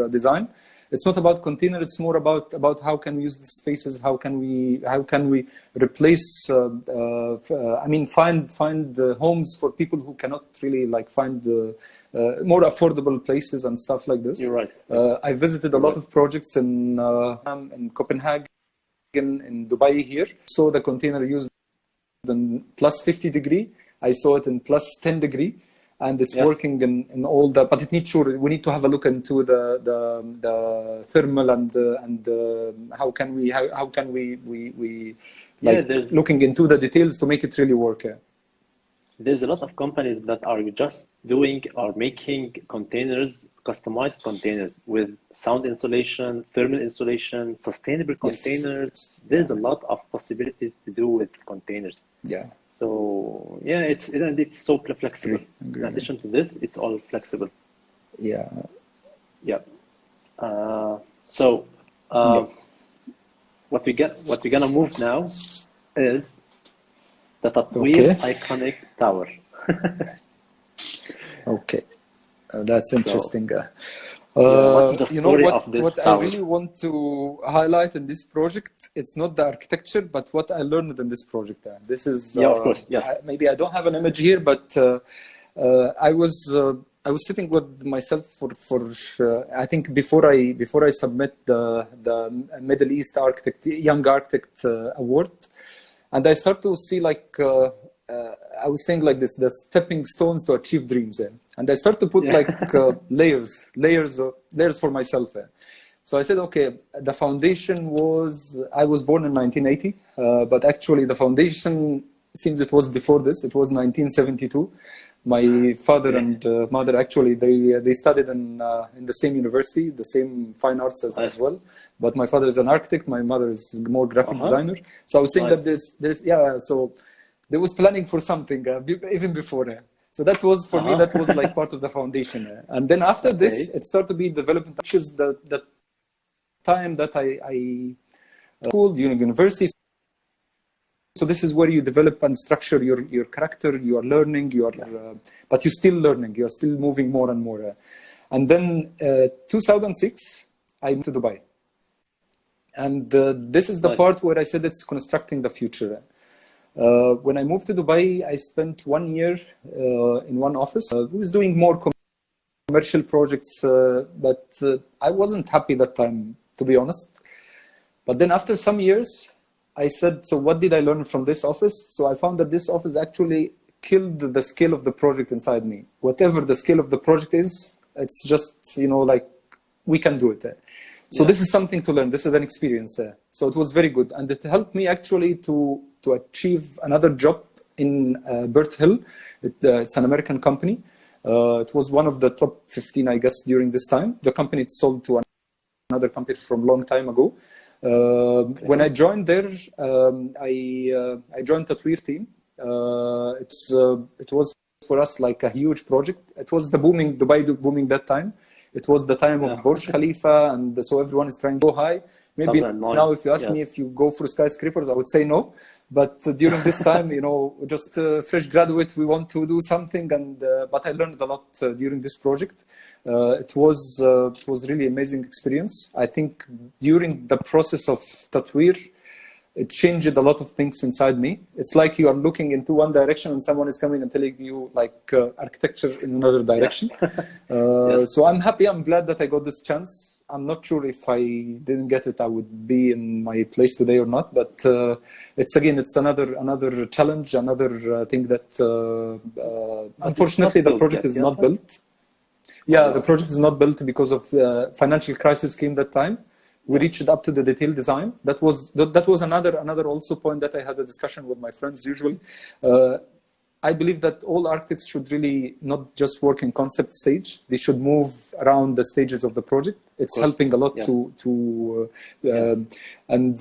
design. It's not about container. It's more about how can we use the spaces. How can we replace? Find homes for people who cannot really like find the more affordable places and stuff like this. You're right. I visited a lot of projects in Copenhagen, in Dubai here. So the container used in plus 50 degree. I saw it in plus 10 degree. And it's working in all the, but it needs we need to have a look into the thermal and how can we looking into the details to make it really work. There's a lot of companies that are just making containers, customized containers with sound insulation, thermal insulation, sustainable containers. There's a lot of possibilities to do with containers. So it's so flexible. In addition to this, it's all flexible. What we're gonna move now is the Tatweer iconic tower. That's interesting. You know what I really want to highlight in this project, it's not the architecture, but what I learned in this project. This is of course, yes. Maybe I don't have an image here, but I was sitting with myself for I think before I submit the Middle East Young Architect Award, and I start to see like I was saying like this, the stepping stones to achieve dreams. And I start to put like layers for myself. So I said, okay, the foundation was, I was born in 1980, but actually the foundation seems it was before this. It was 1972. My father and mother actually they studied in the same university, the same fine arts as well. But my father is an architect. My mother is more graphic designer. So I was saying that there's so they was planning for something even before. So that was for me. That was like part of the foundation. And then after this, it started to be development. Which is the time that I school during university. So this is where you develop and structure your character. You are learning. But you're still learning. You are still moving more and more. And then 2006, I moved to Dubai. And this is the part where I said it's constructing the future. When I moved to Dubai, I spent 1 year in one office. I was doing more commercial projects, but I wasn't happy that time, to be honest. But then after some years, I said, so what did I learn from this office? So I found that this office actually killed the scale of the project inside me. Whatever the scale of the project is, it's just, you know, like, we can do it. So this is something to learn. This is an experience. So it was very good. And it helped me actually to achieve another job in Burt Hill. It's an American company. It was one of the top 15, I guess, during this time. The company sold to another company from a long time ago. When I joined there, I joined the Tatweer team. It was for us like a huge project. It was the Dubai booming that time. It was the time of Burj Khalifa, and so everyone is trying to go high. Maybe now, if you ask me if you go for skyscrapers, I would say no. But during this time, you know, just fresh graduate, we want to do something. And but I learned a lot during this project. It was really amazing experience. I think during the process of Tatweer, it changed a lot of things inside me. It's like you are looking into one direction and someone is coming and telling you like architecture in another direction. So I'm happy. I'm glad that I got this chance. I'm not sure if I didn't get it, I would be in my place today or not. But it's another challenge, another thing that unfortunately the project is not built. Yeah, the project is not built because of financial crisis came that time. We reached up to the detailed design. That was another also point that I had a discussion with my friends usually. I believe that all architects should really not just work in concept stage. They should move around the stages of the project. It's helping a lot and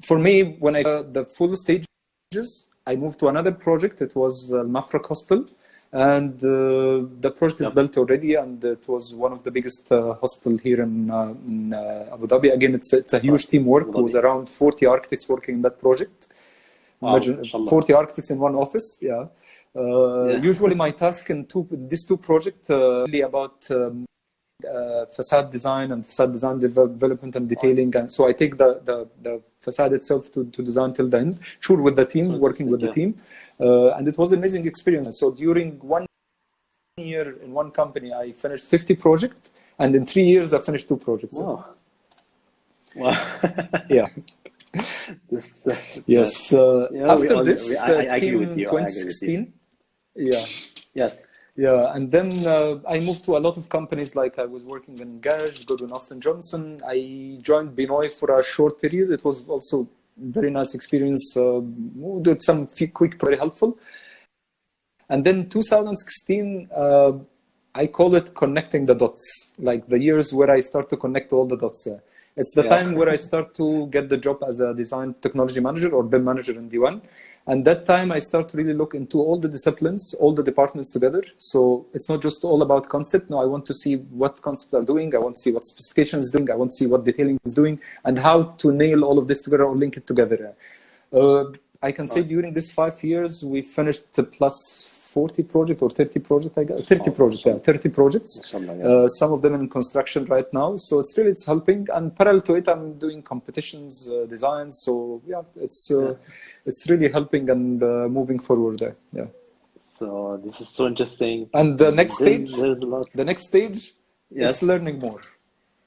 for me, when I the full stages, I moved to another project. It was Mafraq Hospital. And the project is built already, and it was one of the biggest hospital here in Abu Dhabi. Again, it's a huge teamwork. It was around 40 architects working in that project. Imagine 40 architects in one office. Usually my task in these two projects really about facade design and facade design development and detailing. And so I take the facade itself to design till the end, sure, with the team, working with the team. And it was an amazing experience. So during 1 year in one company, I finished 50 projects, and in 3 years, I finished 2 projects. Wow. Yeah. Yes. After this, I came agree with you. 2016. Yeah. Yes. Yeah, and then I moved to a lot of companies. Like I was working in Garage, Goodwin Austin Johnson. I joined Binoy for a short period. It was also very nice experience. Did some quick, very helpful. And then 2016, I call it connecting the dots. Like the years where I start to connect all the dots. It's the time where I start to get the job as a design technology manager or BIM manager in D1. And that time I start to really look into all the disciplines, all the departments together. So it's not just all about concept. No, I want to see what concepts are doing. I want to see what specification is doing. I want to see what detailing is doing and how to nail all of this together or link it together. I can say during these 5 years, we finished plus 40 projects or 30 projects, I guess. 30 projects, 30 projects. Some of them in construction right now. So it's helping. And parallel to it, I'm doing competitions, designs. So yeah, it's really helping and moving forward there. Yeah. So this is so interesting. And the next stage, it's learning more.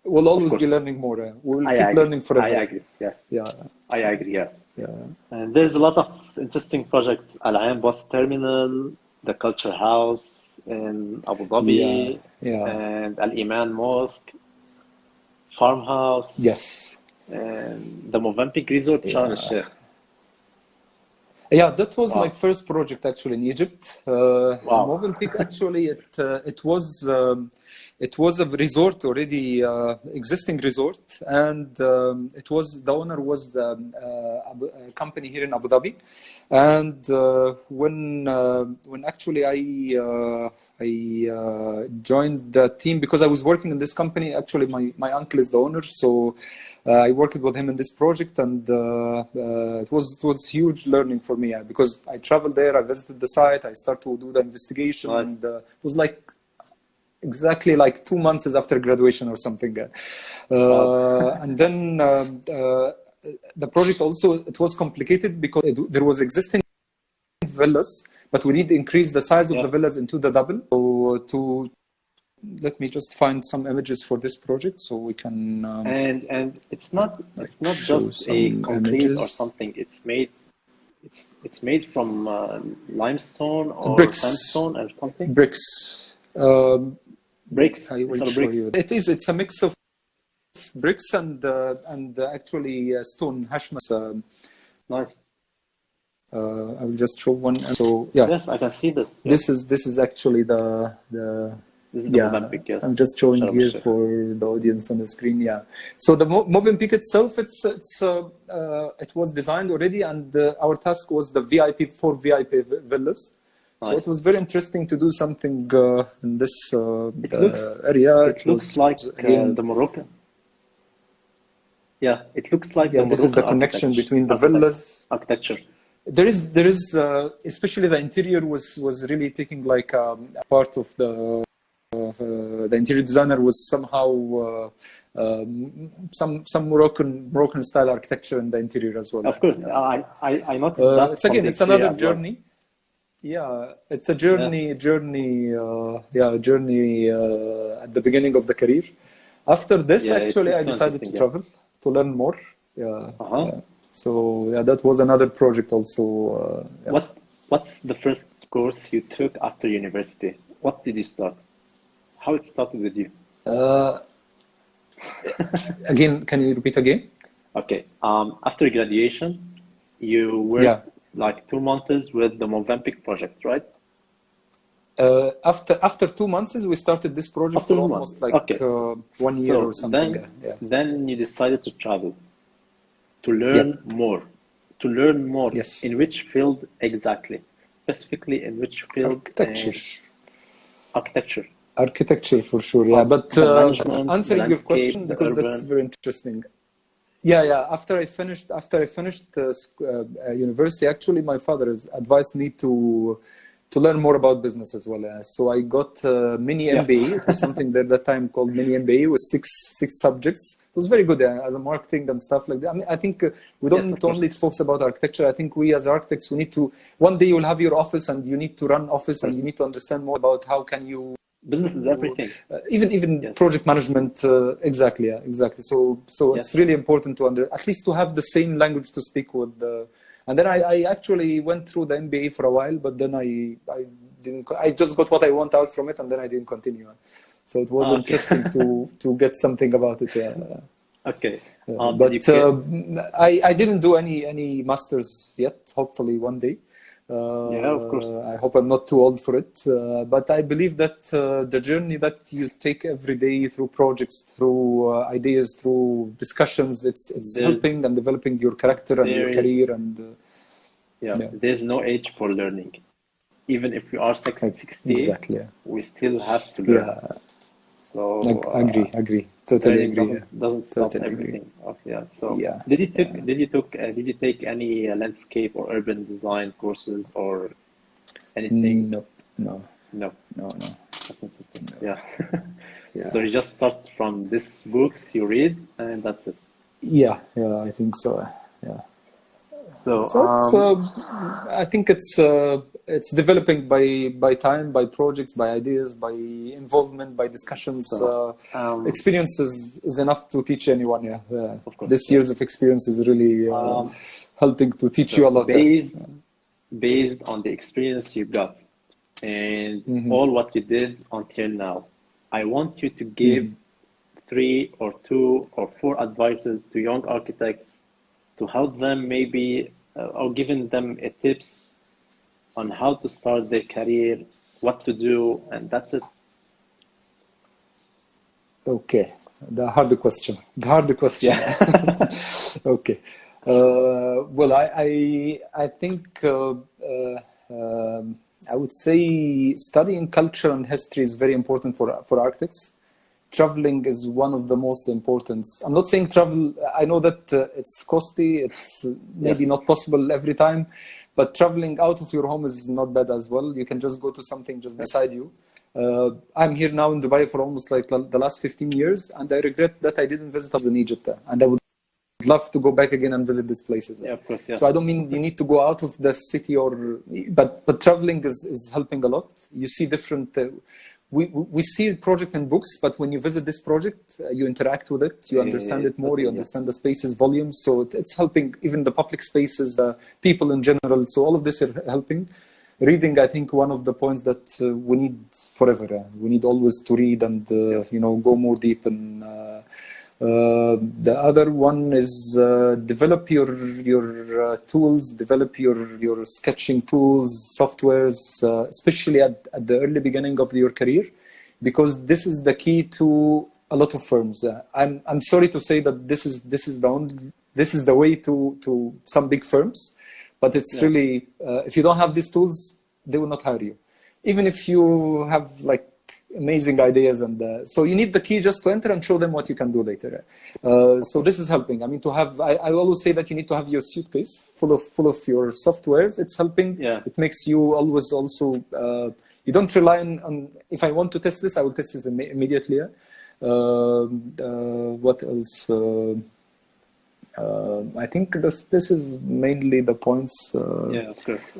We'll always be learning more. We'll keep learning forever. I agree. Yes. Yeah. I agree. Yes. Yeah. And there's a lot of interesting projects. Al Ain Bus Terminal, the Culture House in Abu Dhabi, and Al Iman Mosque, Farmhouse. Yes. And the Movenpick Resort, Sharm el-Sheikh. Yeah, that was my first project actually in Egypt. Movenpick actually, it was a resort already, existing resort, and the owner was a company here in Abu Dhabi. And when actually I joined the team, because I was working in this company, actually my uncle is the owner, so I worked with him in this project, and it was huge learning for me because I traveled there, I visited the site, I started to do the investigation, and it was like exactly like 2 months after graduation or something. And then the project also, it was complicated because there was existing villas, but we need to increase the size of the villas into the double. So let me just find some images for this project so we can. And it's not just a concrete or something. It's made from limestone or sandstone or something. Bricks. Bricks. I will show you. It's a mix of bricks and actually stone hashmas. Nice. I will just show one. So yeah. Yes, I can see this. Yeah. This is actually the. This is the Movenpick, yes. I'm just showing here for the audience on the screen. Yeah. So the Movenpick itself, it was designed already, and our task was the four VIP villas. Nice. So it was very interesting to do something in this area. It looks like the Moroccan. Yeah, it looks like the Moroccan. This is the connection between the villas. Architecture. There is especially the interior was really taking like a part of the interior designer was somehow some Moroccan style architecture in the interior as well. Of course, I noticed that. It's another journey. Yeah, it's a journey at the beginning of the career. After this, actually, I decided to travel to learn more. So that was another project also. What's the first course you took after university? What did you start? How it started with you? Again, can you repeat again? Okay. After graduation, you worked like 2 months with the Movenpick project, right? After 2 months, we started this project for almost like 1 year or something. Then you decided to travel, to learn more. To learn more. Yes. In which field exactly? Specifically, in which field? Architecture. Architecture for sure, yeah. But answering your question, because that's very interesting. Yeah. After I finished university, actually, my father has advised me to learn more about business as well. So I got mini MBA. It was something at that time called mini MBA with six subjects. It was very good as a marketing and stuff like that. I mean, I think we don't need to only focus about architecture. I think we as architects, we need to, one day you'll have your office and you need to run office and you need to understand more about how can you. Business is everything. Even project management, exactly. So it's really important to at least to have the same language to speak with. And then I actually went through the MBA for a while, but then I just got what I want out from it, and then I didn't continue. So it was interesting to get something about it. Okay. But I didn't do any masters yet. Hopefully one day. Of course. I hope I'm not too old for it. But I believe that the journey that you take every day through projects, through ideas, through discussions, it's helping and developing your character and your career. And there's no age for learning. Even if we are 60, we still have to learn. So agree. Totally agree. Doesn't stop everything. Did you take any landscape or urban design courses or anything? No. That's interesting. Yeah. So you just start from these books you read, and that's it. Yeah, I think so. Yeah. So I think it's developing by time, by projects, by ideas, by involvement, by discussions. Experience is enough to teach anyone. Of course. This years of experience is really helping to teach you a lot. Based on the experience you got and all what you did until now, I want you to give 3 or 2 or 4 advices to young architects to help them maybe or giving them tips on how to start their career, what to do, and that's it. Okay, the hard question. Yeah. Okay. Well, I think I would say studying culture and history is very important for architects. Traveling is one of the most important. I'm not saying travel. I know that it's costly. It's maybe not possible every time, but traveling out of your home is not bad as well. You can just go to something just beside you. I'm here now in Dubai for almost like the last 15 years, and I regret that I didn't visit in Egypt. And I would love to go back again and visit these places. Yeah, of course. Yeah. So I don't mean you need to go out of the city, but traveling is helping a lot. You see different. We see the project in books, but when you visit this project, you interact with it, you understand it more, you understand the spaces, volumes. So it's helping even the public spaces, the people in general. So all of this are helping. Reading, I think, one of the points that we need forever. We need always to read and go more deep. And the other one is develop your tools, develop your sketching tools, softwares, especially at the early beginning of your career, because this is the key to a lot of firms. I'm sorry to say that this is the way to some big firms. But it's really, if you don't have these tools, they will not hire you. Even if you have like amazing ideas. And so you need the key just to enter and show them what you can do later. So this is helping. I mean, I always say that you need to have your suitcase full of your softwares. It's helping. Yeah. It makes you always also, you don't rely on, if I want to test this, I will test this immediately. What else? I think this is mainly the points. Yeah, of course.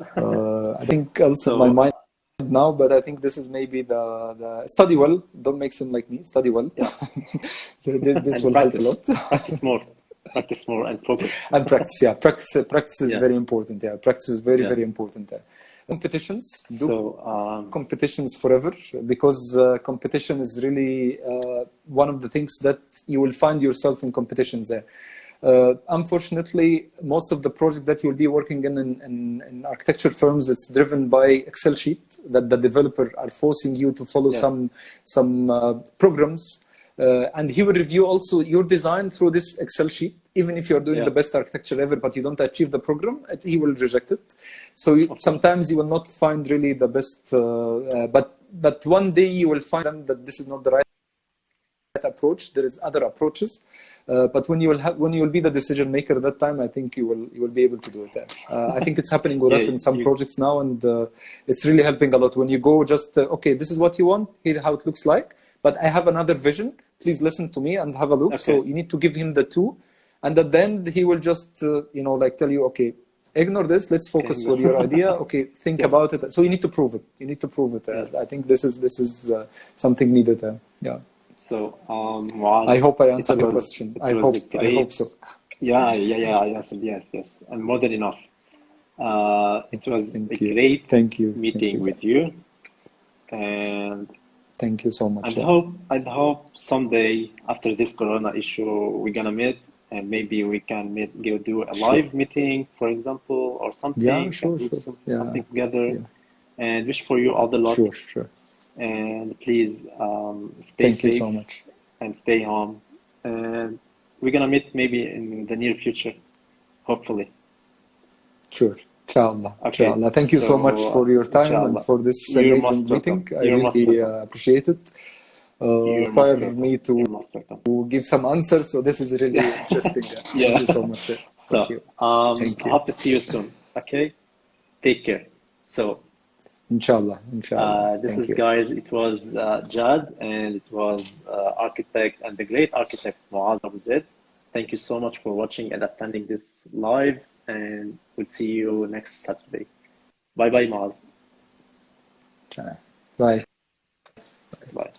I think also in my mind now, but I think this is maybe the study well. Don't make them like me. Study well. Yeah. this will practice, help a lot. Practice more and focus. And practice. Yeah, practice is very important. Yeah, practice is very important. Competitions. Competitions forever, because competition is really one of the things that you will find yourself in competitions there. Unfortunately, most of the project that you'll be working in architecture firms, it's driven by Excel sheet that the developer are forcing you to follow some programs, and he will review also your design through this Excel sheet. Even if you're doing the best architecture ever, but you don't achieve the program, he will reject it. So sometimes you will not find really the best, but one day you will find that this is not the right approach. There is other approaches. But when you will be the decision maker at that time, I think you will be able to do it. I think it's happening with us in some projects now, and it's really helping a lot. When you go just okay, this is what you want, here how it looks like, but I have another vision. Please listen to me and have a look. Okay. So you need to give him the two, and at the end he will just tell you, okay, ignore this. Let's focus on your idea. Okay, think about it. So you need to prove it. You need to prove it. I think this is something needed. Yeah. So, Mouaz, I hope I answered your question. I hope so. Yeah, I answered yes, and more than enough. It was a great meeting with you, and thank you so much. I hope someday after this Corona issue we're gonna meet, and maybe we can do a live meeting, for example, or something. Yeah, sure. Something together, and wish for you all the luck. Sure. And please stay Thank safe you so much. And stay home. And we're gonna meet maybe in the near future, hopefully. Sure. Inshallah. Okay. Inshallah. Thank you so much for your time and for this amazing meeting. I really appreciate it. Inspired me to give some answers. So this is really interesting. Thank you so much. Thank you. I hope to see you soon. Okay. Take care. So. Inshallah. This is, guys, it was Jad, and it was architect and the great architect Mouaz Abouzaid. Thank you so much for watching and attending this live, and we'll see you next Saturday. Bye, Mouaz. Bye. Bye.